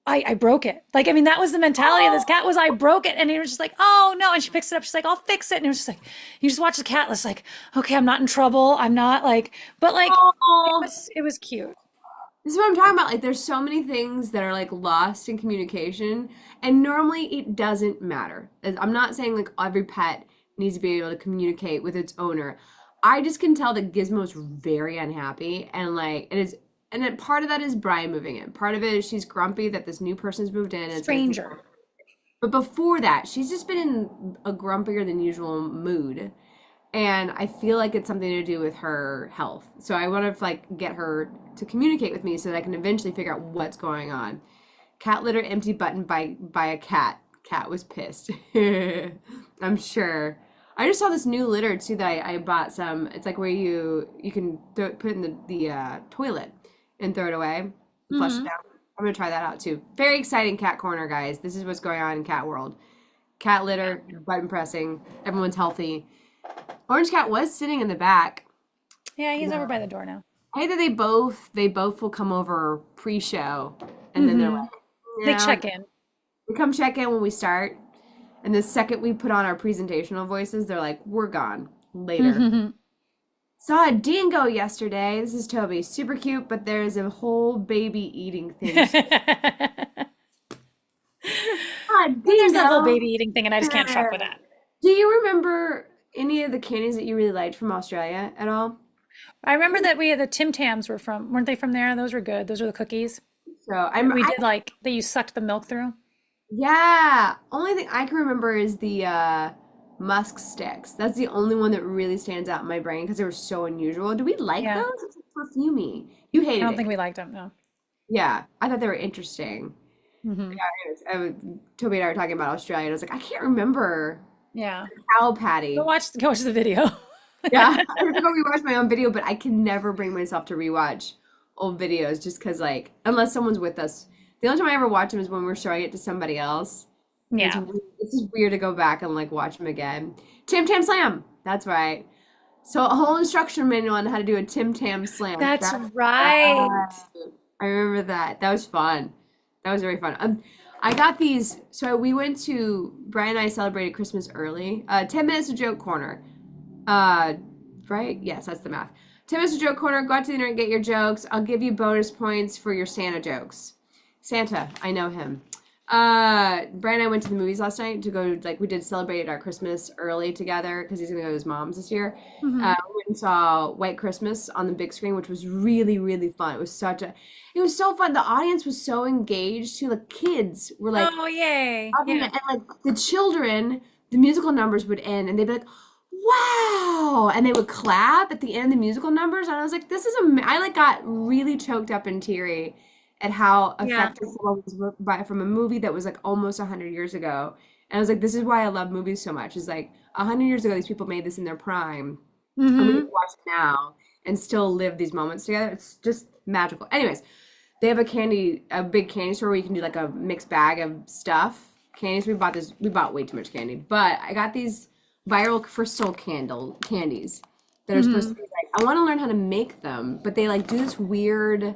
I broke it. Like, I mean, that was the mentality of this cat was I broke it. And it was just like, oh no. And she picks it up. She's like, I'll fix it. And it was just like, you just watch the cat. It's like, okay, I'm not in trouble. I'm not like, but like, oh, it was cute. this is what I'm talking about. Like, there's so many things that are like lost in communication, and normally it doesn't matter. I'm not saying like every pet needs to be able to communicate with its owner. I just can tell that Gizmo's very unhappy, and like it is, and then part of that is Brian moving in. Part of it is she's grumpy that this new person's moved in and it's gonna take. Stranger. But before that, she's just been in a grumpier than usual mood. And I feel like it's something to do with her health. So I want to like get her to communicate with me so that I can eventually figure out what's going on. Cat litter empty button by a cat. Cat was pissed. I'm sure. I just saw this new litter too that I bought some. It's like where you can put it in the toilet and throw it away, flush it Hmm. down. I'm gonna try that out too. Very exciting cat corner, guys. This is what's going on in cat world. Cat litter, button pressing. Everyone's healthy. Orange Cat was sitting in the back. Yeah, he's over by the door now. I hate that they both will come over pre-show, and then they're Hmm. like, They yeah, check in. we come check in when we start, and the second we put on our presentational voices, they're like, we're gone later. Saw a dingo yesterday. This is Toby. Super cute, but there's a whole baby eating thing. Ah, There's that whole dingo. baby eating thing, and I just can't fuck with that. Do you remember any of the candies that you really liked from Australia at all? I remember that we had the Tim Tams weren't they from there? Those were good. Those were the cookies So that I'm we I did like that you sucked the milk through. Yeah. Only thing I can remember is the musk sticks. That's the only one that really stands out in my brain because they were so unusual. Do we like Yeah, those? It's like perfumey. You I hated don't it. think we liked them. No. Yeah. I thought they were interesting. Hmm. Toby and I were talking about Australia, and I was like, I can't remember Yeah. cow patty. Go watch the video. Yeah. I have to go rewatch my own video, but I can never bring myself to rewatch old videos just because, like, unless someone's with us. The only time I ever watch them is when we're showing it to somebody else. It's Yeah. it's just weird to go back and like watch them again. Tim Tam Slam. That's right. So a whole instruction manual on how to do a Tim Tam Slam. That's That's right. right. I remember that. That was fun. That was very fun. I got these. So we went to Brian and I celebrated Christmas early. 10 minutes of joke corner. Uh, right? Yes, that's the math. 10 minutes of joke corner. Go out to the internet and get your jokes. I'll give you bonus points for your Santa jokes. Santa, I know him. Brian and I went to the movies last night to go, like, we did celebrate our Christmas early together because he's gonna go to his mom's this year. Hmm. We went and saw White Christmas on the big screen, which was really, really fun. It was so fun. The audience was so engaged too. The kids were like, Oh, yay. loving Yeah. it. And like the children, the musical numbers would end and they'd be like, wow. And they would clap at the end of the musical numbers. And I was like, this is I like got really choked up and teary at how Yeah. affected someone was from a movie that was like almost 100 years ago. And I was like, this is why I love movies so much. Is like 100 years ago, these people made this in their prime. and we can Mm-hmm. watch it now and still live these moments together. It's just magical. Anyways, they have a big candy store where you can do like a mixed bag of stuff. Candies. We bought way too much candy, but I got these viral crystal candies that are supposed to Mm-hmm. be like, I want to learn how to make them, but they like do this weird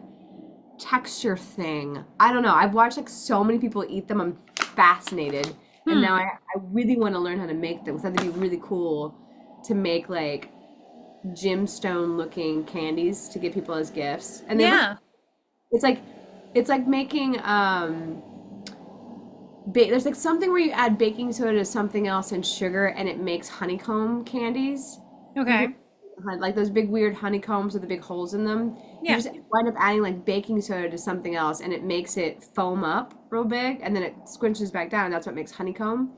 texture thing. I don't know. I've watched like so many people eat them. I'm fascinated. And now Hmm. I really want to learn how to make them. So that'd be really cool to make like gemstone looking candies to give people as gifts. And they look, Yeah. it's like it's like making there's like something where you add baking soda to something else and sugar and it makes honeycomb candies. You Okay. like those big weird honeycombs with the big holes in them. You Yeah. just wind up adding like baking soda to something else and it makes it foam up real big and then it squinches back down and that's what makes honeycomb.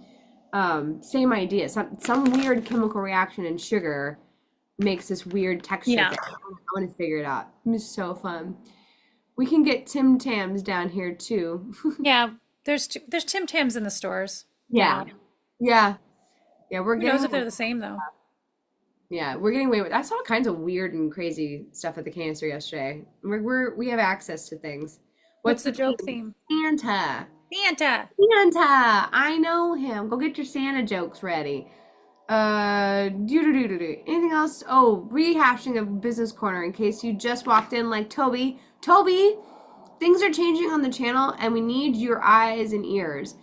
Same idea. Some weird chemical reaction in sugar makes this weird texture Yeah. thing. I want to figure it out. It's so fun. We can get Tim Tams down here too. Yeah. There's Tim Tams in the stores. Yeah. Yeah. Yeah. Yeah, we're Who knows getting if they're the same though? away with. I saw all kinds of weird and crazy stuff at the canister yesterday. We have access to things. What's What's the the joke theme? theme? Santa. Santa. Santa. I know him. Go get your Santa jokes ready. Do. Anything else? Oh, rehashing of Business Corner in case you just walked in like Toby. Toby, things are changing on the channel and we need your eyes and ears.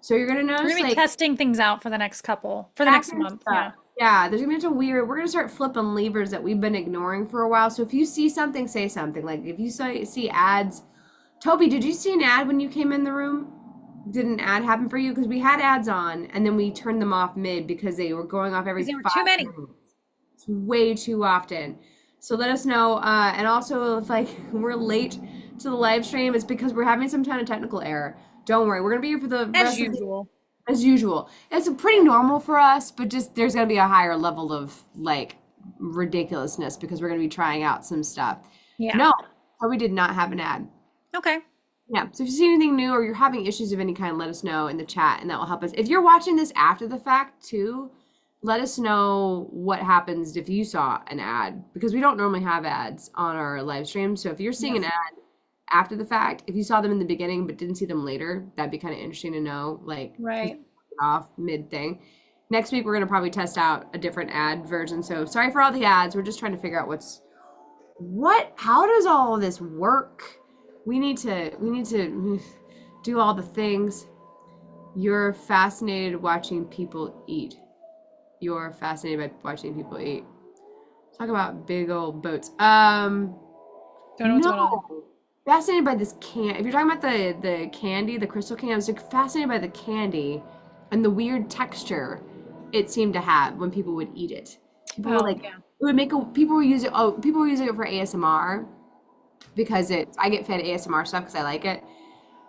So you're gonna We're notice gonna be like testing things out for the next random month. stuff. Yeah. Yeah, there's gonna be some weird. We're gonna start flipping levers that we've been ignoring for a while. So if you see something, say something. Like if you see ads. Toby, did you see an ad when you came in the room? Did an ad happen for you? Because we had ads on and then we turned them off mid because they were going off every Because there were too five many. minutes. It's way too often. So let us know. And also, if like we're late to the live stream, it's because we're having some kind of technical error. Don't worry, we're gonna be here for the As rest of the usual. as usual. It's pretty normal for us, but just there's gonna be a higher level of like ridiculousness because we're gonna be trying out some stuff. Yeah. No, we did not have an ad. Okay. Yeah, so if you see anything new or you're having issues of any kind, let us know in the chat and that will help us. If you're watching this after the fact too, let us know what happens if you saw an ad because we don't normally have ads on our live stream. So if you're seeing an Yes. ad after the fact, if you saw them in the beginning but didn't see them later, that'd be kind of interesting to know, like Right. off mid thing. Next week we're gonna probably test out a different ad version. So sorry for all the ads. We're just trying to figure out how does all of this work? We need to do all the things. You're fascinated watching people eat. You're fascinated by watching people eat. Talk about big old boats. Don't know what's going on. No. Fascinated by this if you're talking about the candy, the crystal candy, I was like fascinated by the candy and the weird texture it seemed to have when people would eat it. People were Oh, like, yeah. people were using it for ASMR because I get fed ASMR stuff because I like it.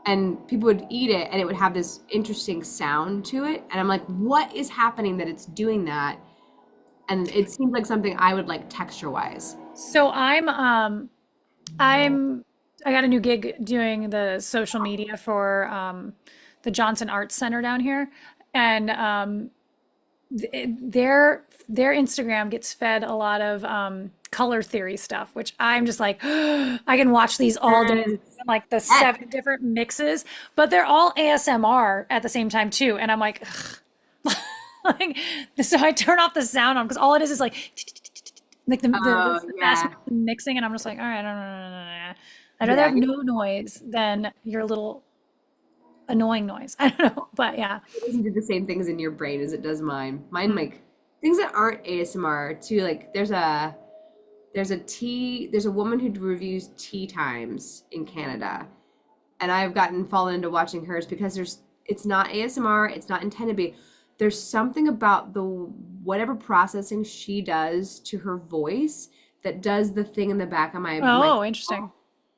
And people would eat it and it would have this interesting sound to it. And I'm like, what is happening that it's doing that? And it seems like something I would like texture wise. So I got a new gig doing the social media for the Johnson Arts Center down here, and their Instagram gets fed a lot of color theory stuff, which I'm just like, I can watch these all day, Yes. like the Yes. 7 different mixes, but they're all ASMR at the same time too, and I'm like, like, so I turn off the sound on because all it is like Oh, the fast yeah. mixing, and I'm just like, all right, no. I'd rather Yeah. have no noise than your little annoying noise. I don't know, but yeah. It doesn't do the same things in your brain as it does mine. Mine like things that aren't ASMR too. Like there's a woman who reviews tea times in Canada, and I've fallen into watching hers because it's not ASMR. It's not intended to be. There's something about the whatever processing she does to her voice that does the thing in the back of my Oh, interesting.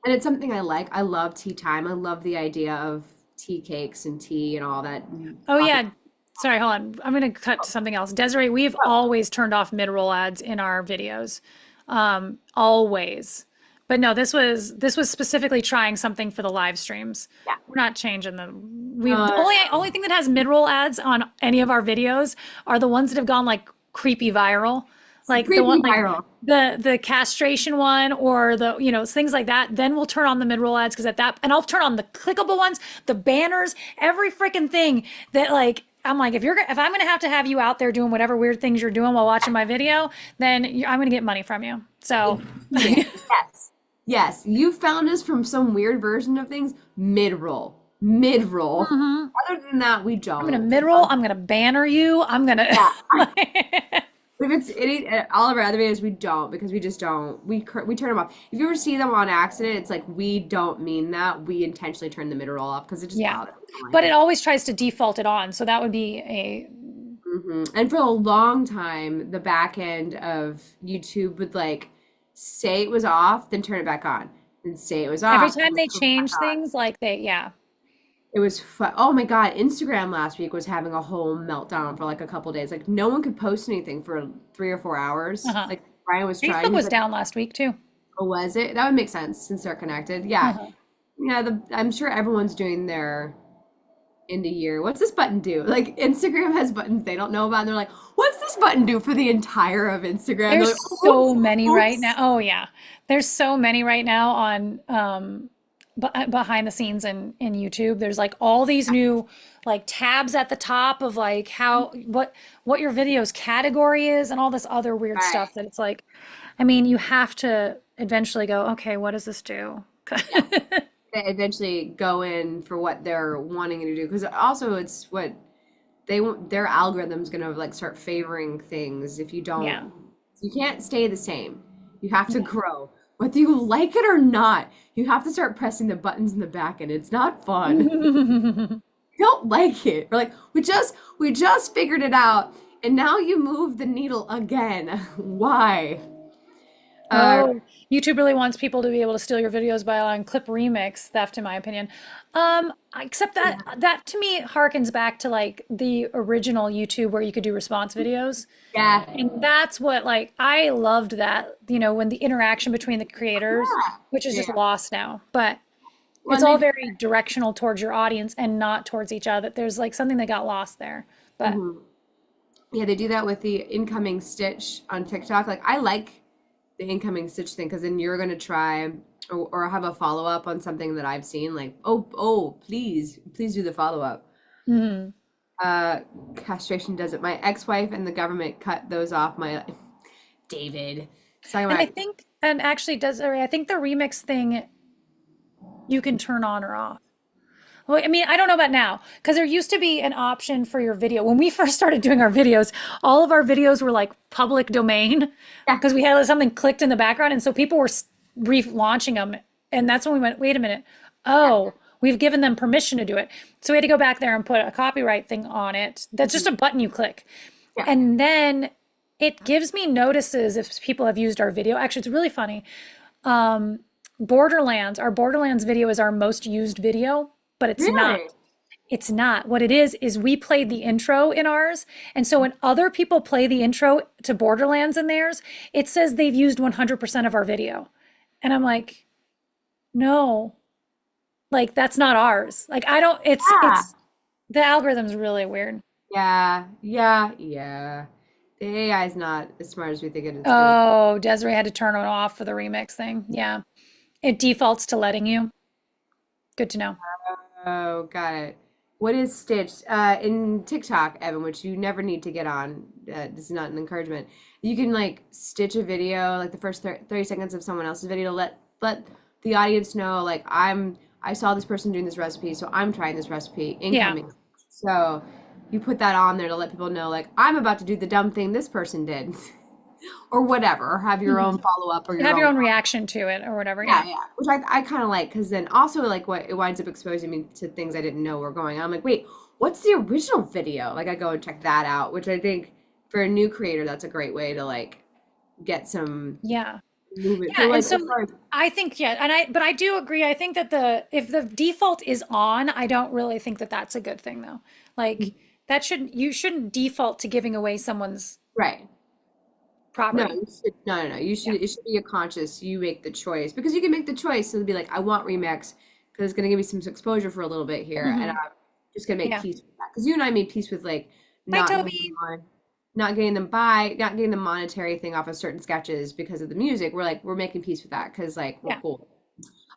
and it's something I like. I love tea time. I love the idea of tea cakes and tea and all that. Oh yeah. Sorry, hold on. I'm gonna cut to something else. Desiree, we've always turned off mid-roll ads in our videos. Always. But no, this was specifically trying something for the live streams. Yeah. We're not changing the Uh, only thing that has mid-roll ads on any of our videos are the ones that have gone like creepy viral. like the one Creepy like viral. the castration one or the things like that, then we'll turn on the mid-roll ads because at that and I'll turn on the clickable ones, the banners, every freaking thing that like I'm like if I'm gonna have you out there doing whatever weird things you're doing while watching my video, then I'm gonna get money from you. So Yes. Yes. You found us from some weird version of things mid-roll. Mid-roll. Mhm. Other than that, we I'm gonna don't. mid-roll, I'm gonna banner you, I'm gonna Yeah. If it's any all of our other videos, we don't because we just don't. We turn them off. If you ever see them on accident, it's like we don't mean that. We intentionally turn the mid-roll off because it just yeah. bothers me. But it always tries to default it on, so that would be a And for a long time, the back end of YouTube would like say it was off, then turn it back on, then say it was every off, and time then they turn it back change on. things, like yeah. It was oh my God, Instagram last week was having a whole meltdown for like a couple days. Like no one could post anything for 3 or 4 hours. Uh-huh. Like Brian was trying. Facebook He's was like, down last week too. oh, was it? That would make sense since they're connected. Yeah. Uh-huh. Yeah, I'm sure everyone's doing their end of year. What's this button do? Like Instagram has buttons they don't know about, and they're like, "What's this button do for the entire of Instagram?" They're There's like, so "Oops, many right now. oops." Oh yeah. There's so many right now on behind the scenes in YouTube. There's like all these new like tabs at the top of like how what your video's category is and all this other weird Right. stuff that it's like I mean, you have to eventually go, okay, what does this do? Yeah. They eventually go in for what they're wanting you to do because also it's what they want. Their algorithm's gonna like start favoring things if you Yeah. don't. You can't stay the same. You have to grow. Whether you like it or not, you have to start pressing the buttons in the back and it's not fun. You don't like it. We're like, we just figured it out, and now you move the needle again. Why? Uh, Oh, YouTube really wants people to be able to steal your videos by allowing clip remix theft, in my opinion. Except that to me harkens back to like the original YouTube where you could do response videos. yeah, And that's what like I loved that, when the interaction between the creators, which is just yeah. lost now. But Well, it's and all they, very directional towards your audience and not towards each other. There's like something that got lost there. But mhm. Yeah, they do that with the incoming stitch on TikTok. Like, I like the incoming stitch thing because then you're gonna try or have a follow up on something that I've seen. Like, oh, please do the follow up. mhm. Uh, Castration does it. My ex-wife and the government cut those off. My David. He's talking And I about think, and actually Desiree, I think the remix thing you can turn on or off. Well, I mean, I don't know about now because there used to be an option for your video. When we first started doing our videos, all of our videos were like public domain yeah, because we had something clicked in the background. And so people were relaunching them. And that's when we went, wait a minute. Oh, we've given them permission to do it. So we had to go back there and put a copyright thing on it. That's just a button you click. yeah. And then it gives me notices if people have used our video. Actually, it's really funny. Our Borderlands video is our most used video, but it's not. Really? It's not. What it is we played the intro in ours. And so when other people play the intro to Borderlands in theirs, it says they've used 100% of our video. And I'm like, no, like that's not ours. Like I don't, Yeah. the algorithm's really weird. Yeah. The AI is not as smart as we think it's gonna be. Oh, Desiree had to turn it off for the remix thing. Yeah. It defaults to letting you. Good to know. Oh, got it. What is Stitch? In TikTok, Evan, which you never need to get on. This is not an encouragement. You can like stitch a video, like the first 30 seconds of someone else's video, to let the audience know, like I saw this person doing this recipe, so I'm trying this recipe. Yeah. Incoming. So you put that on there to let people know, like I'm about to do the dumb thing this person did, or whatever, or have your own follow up or You your have your own. own reaction to it or whatever. Yeah, Yeah. yeah. Which I kind of like because then also like what it winds up exposing me to things I didn't know were going on. I'm like, wait, what's the original video? Like I go and check that out, which I think for a new creator, that's a great way to like get some Yeah. movement. So Yeah. And like so as far as I think, yeah. But I do agree. I think that if the default is on, I don't really think that that's a good thing though. Like you shouldn't default to giving away someone's right. No, property. you should, no. You Yeah. should, it should be a conscious, you make the choice because you can make the choice and be like, I want remix because it's going to give me some exposure for a little bit here. And Mhm. I'm just going to make Yeah. peace with that. Because you and I made peace with like Hi, not having Toby. someone not getting the monetary thing off of certain sketches because of the music. We're making peace with that because like we're Yeah. cool.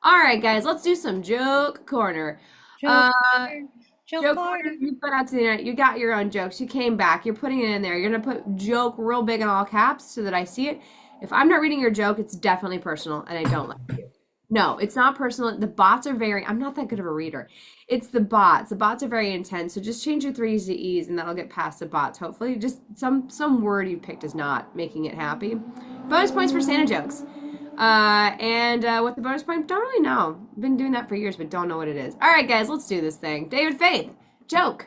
All right, guys, let's do some joke corner. Joke Uh, corner. Joke Joke corner, corner. you've been out to the internet. You got your own jokes. You came back. You're putting it in there. You're gonna put joke real big in all caps so that I see it. If I'm not reading your joke, it's definitely personal, and I don't like you. No, it's not personal. The bots are very. I'm not that good of a reader. It's the bots. The bots are very intense. So just change your threes to e's, and that'll get past the bots. Hopefully, just some word you picked is not making it happy. Bonus points for Santa jokes. What the bonus point? Don't really know. Been doing that for years, but don't know what it is. All right, guys, let's do this thing. David Faith, joke.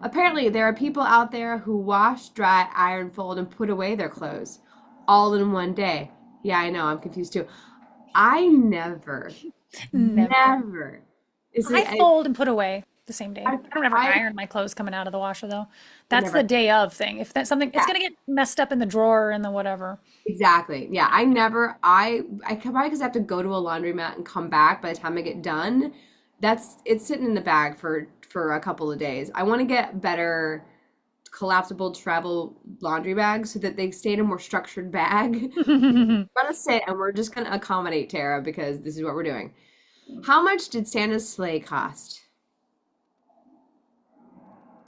Apparently, there are people out there who wash, dry, iron, fold, and put away their clothes all in one day. Yeah, I know. I'm confused too. I never, Never. never. Is I it? fold and put away the same day. I, I don't ever I, iron my clothes coming out of the washer though. I That's the never. day of thing. If that's something, it's Yeah, gonna get messed up in the drawer and the whatever. exactly. Yeah, I never. I come by because I have to go to a laundromat and come back. By the time I get done, it's sitting in the bag for a couple of days. I want to get better collapsible travel laundry bags so that they stay in a more structured bag. We're gonna sit and we're just gonna accommodate Tara because this is what we're doing. How much did Santa's sleigh cost?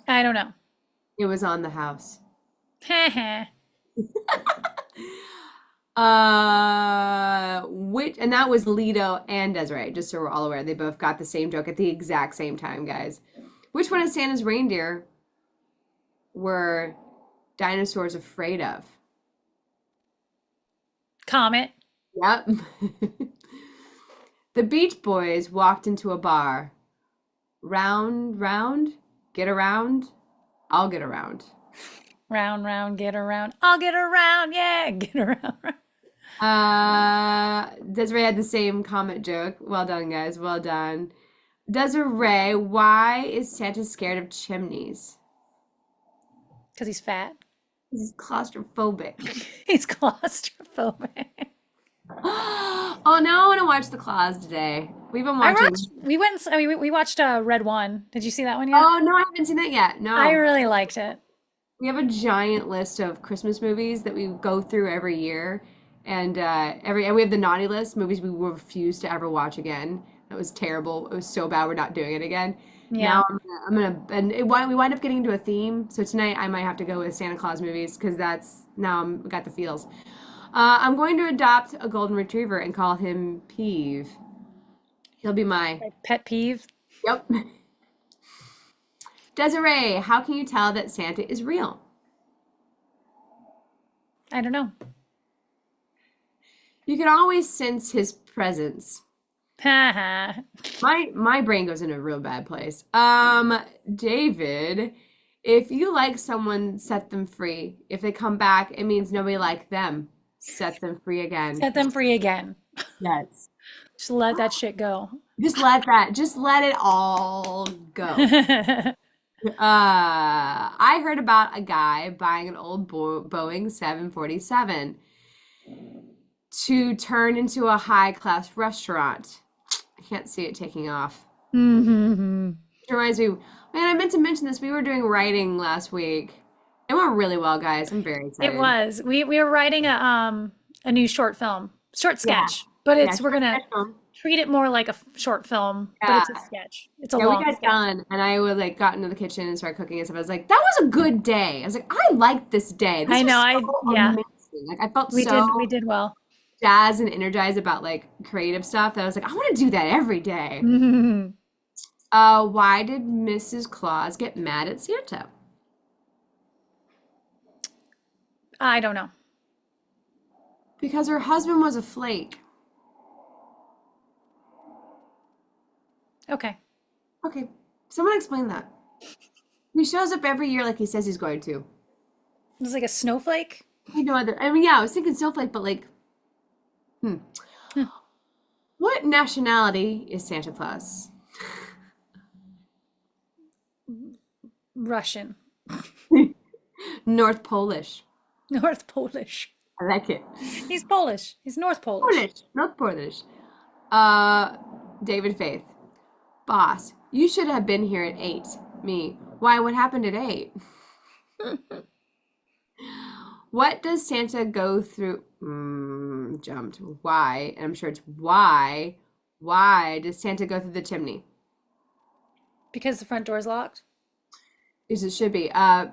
I don't know. It was on the house. Heh. Which and that was Lido and Desiree, just so we're all aware. They both got the same joke at the exact same time, guys. Which one of Santa's reindeer were dinosaurs afraid of? Comet. Yep. The Beach Boys walked into a bar. Round, round, get around, I'll get around. Round, round, get around. I'll get around. Yeah, get around. Desiree had the same comment joke. Well done, guys. Well done. Desiree, why is Santa scared of chimneys? Because he's fat. He's claustrophobic. He's claustrophobic. Oh, now I want to watch The Claws today. We've been watching. We watched Red One. Did you see that one yet? Oh, no, I haven't seen that yet. No. I really liked it. We have a giant list of Christmas movies that we go through every year, and we have the naughty list, movies we will refuse to ever watch again. That was terrible. It was so bad. We're not doing it again. Yeah. Now we wind up getting into a theme. So tonight I might have to go with Santa Claus movies because I got the feels. I'm going to adopt a golden retriever and call him Peeve. He'll be my Pet peeve. Yep. Desiree, how can you tell that Santa is real? I don't know. You can always sense his presence. Haha. My brain goes in a real bad place. David, if you like someone, set them free. If they come back, it means nobody liked them. Set them free again. Set them free again. Yes. Just let that shit go. Just let it all go. I heard about a guy buying an old Boeing 747 to turn into a high-class restaurant. I can't see it taking off. Mm-hmm. It reminds me, man, I meant to mention this. We were doing writing last week. It went really well, guys. I'm very excited. It was. We were writing a new short sketch, but we're gonna treat it more like a short film, but it's a sketch. It's a long we got sketch. done, and I would got into the kitchen and started cooking and stuff. I was like, that was a good day. I was like, I liked this day. This I know. was so amazing. I felt we did well. jazzed and energized about creative stuff that I was like, I want to do that every day. Mm-hmm. Why did Mrs. Claus get mad at Santa? I don't know. Because her husband was a flake. Okay. Okay, someone explain that. He shows up every year like he says he's going to. It was like a snowflake. I was thinking snowflake, but What nationality is Santa Claus? Russian. North Polish. North Polish. I like it. He's Polish. He's North Polish. North Polish. David Faith. Boss, you should have been here at 8. Me. Why, what happened at 8? What does Santa go through? Jumped. Why? And I'm sure it's why. Why does Santa go through the chimney? Because the front door's locked. Yes, it should be.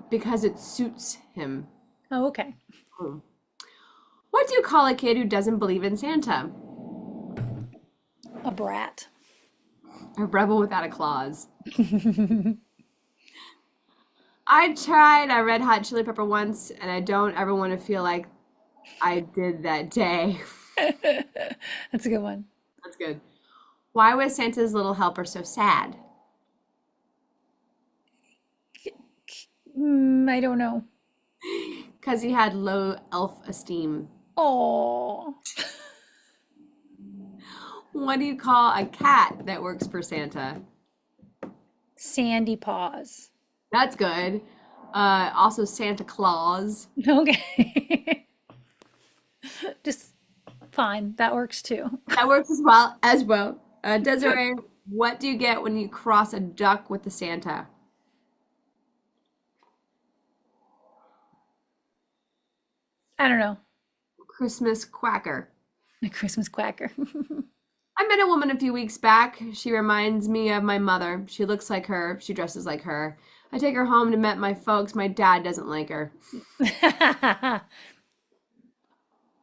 Because it suits him. Oh, okay. Hmm. What do you call a kid who doesn't believe in Santa? A brat. A rebel without a clause. I tried a Red Hot Chili Pepper once, and I don't ever want to feel like I did that day. That's a good one. That's good. Why was Santa's little helper so sad? I don't know. Because he had low elf esteem. Oh, What do you call a cat that works for Santa? Sandy paws. That's good. Also Santa Claus. Okay. Just fine. That works too. That works as well. Desiree, what do you get when you cross a duck with the Santa? I don't know. Christmas quacker. A Christmas quacker. I met a woman a few weeks back. She reminds me of my mother. She looks like her. She dresses like her. I take her home to meet my folks. My dad doesn't like her.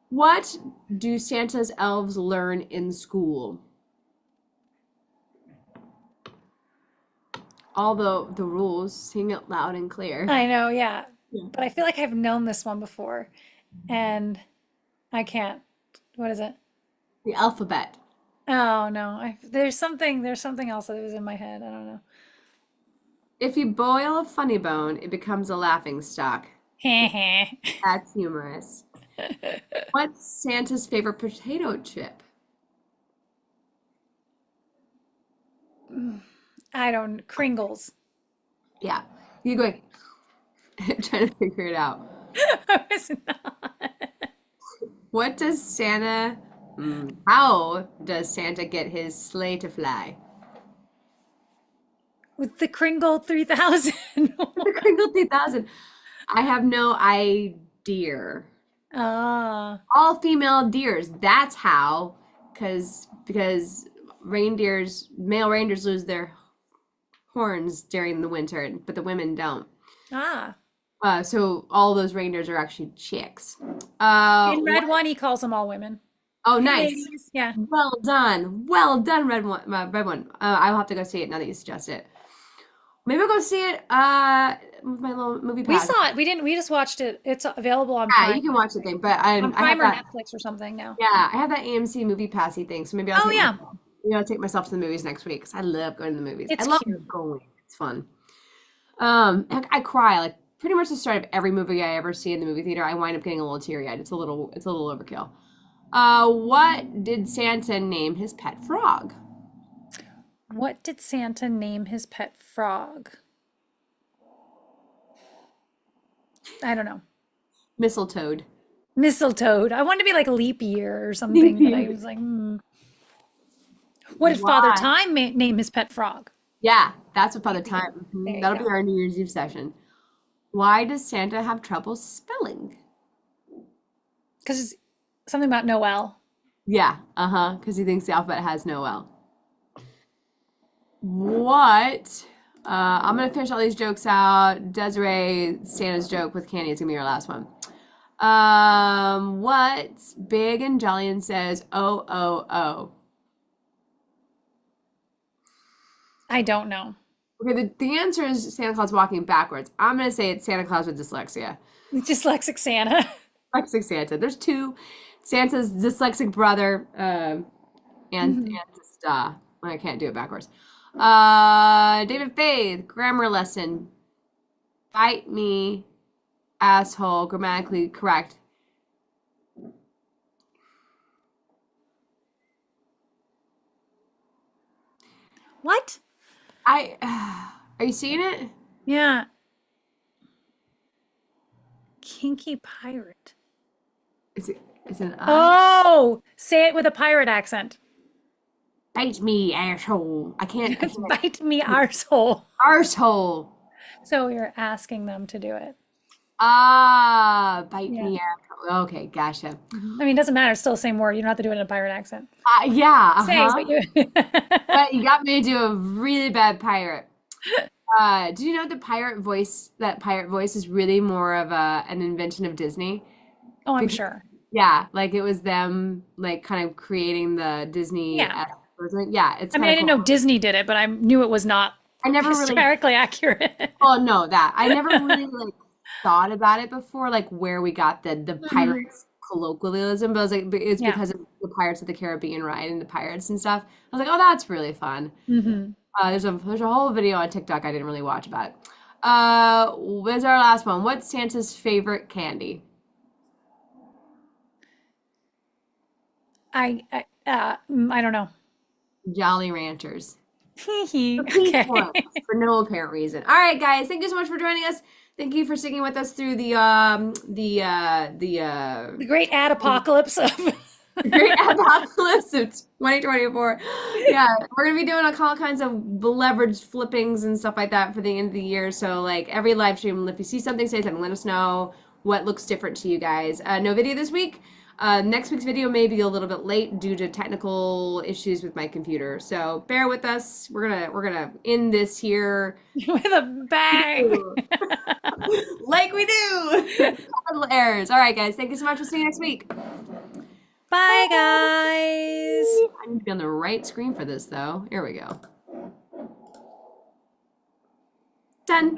What do Santa's elves learn in school? All the rules. Sing it loud and clear. I know, yeah. Yeah. But I feel like I've known this one before and I can't. What is it? The alphabet. Oh no. There's something else that was in my head. I don't know. If you boil a funny bone, it becomes a laughing stock. That's humorous. What's Santa's favorite potato chip? Kringles. Yeah. You going trying to figure it out. I was not. What does Santa how does Santa get his sleigh to fly? With the Kringle 3000. The Kringle 3000. I have no idea. Ah, All female deers. That's how, because male reindeers lose their horns during the winter, but the women don't. ah. So all those reindeers are actually chicks. In Red One, he calls them all women. Oh, Hey, nice. ladies. Yeah. Well done, Red One. Red One. I'll have to go see it now that you suggest it. Maybe I'll go see it with my little movie We pass. saw it. We didn't. We just watched it. It's available on Yeah, Prime. you can watch the thing, but On I have Prime or that. Netflix or something now. Yeah, I have that AMC movie passy thing, so maybe I'll Oh yeah, take myself to the movies next week because I love going to the movies. it's I love cute. going. It's fun. I cry like pretty much the start of every movie I ever see in the movie theater. I wind up getting a little teary-eyed. It's a little overkill. What did Santa name his pet frog? What did Santa name his pet frog? I don't know. Mistletoe. Mistletoe. I wanted to be like leap year or something, but I was like, What did Father Why? Time name his pet frog? Yeah, that's what Father Time. There you That'll go. be our New Year's Eve session. Why does Santa have trouble spelling? Because something about Noel. Yeah, because he thinks the alphabet has no L. What? I'm gonna finish all these jokes out. Desiree, Santa's joke with Candy is gonna be our last one. What's big and jolly and says, oh, oh, oh? I don't know. Okay, the answer is Santa Claus walking backwards. I'm gonna say it's Santa Claus with dyslexia. Dyslexic Santa. Dyslexic Santa. There's two. Santa's dyslexic brother, and just I can't do it backwards. David Faith, grammar lesson. Bite me, asshole. Grammatically correct. What? Are you seeing it? Yeah. Kinky pirate. Is it an I? Oh, say it with a pirate accent. Bite me, asshole. I can't. Bite me arsehole. Arsehole. So you're asking them to do it. Ah, bite Yeah. me. Okay, gotcha. I mean, it doesn't matter. It's still the same word. You don't have to do it in a pirate accent. Yeah, Saying, uh-huh. but you. But you got me to do a really bad pirate. Do you know that pirate voice is really more of an invention of Disney? Oh, I'm Because sure. yeah, like it was them like kind of creating the Disney Yeah. version. Yeah, it's I mean, kind I of didn't know cool. Disney did it, but I knew it was not I never really, historically accurate. oh no, that I never really like thought about it before, like where we got the Mhm. pirates colloquialism, but I was like, but it's Yeah. because of the Pirates of the Caribbean ride and the pirates and stuff. I was like, oh, that's really fun. Hmm. There's a whole video on TikTok I didn't really watch about it. Where's our last one? What's Santa's favorite candy? I don't know. Jolly Ranchers. The pink Okay. ones for no apparent reason. All right, guys, thank you so much for joining us. Thank you for sticking with us through The great ad apocalypse of the great apocalypse of 2024. Yeah, we're gonna be doing all kinds of leverage flippings and stuff like that for the end of the year. So like every live stream, if you see something, say something. Let us know what looks different to you guys. No video this week. Next week's video may be a little bit late due to technical issues with my computer. So bear with us. We're gonna end this here with a bang. like we do. Little errors. All right, guys. Thank you so much. We'll see you next week. Bye, guys. I need to be on the right screen for this, though. Here we go. Done.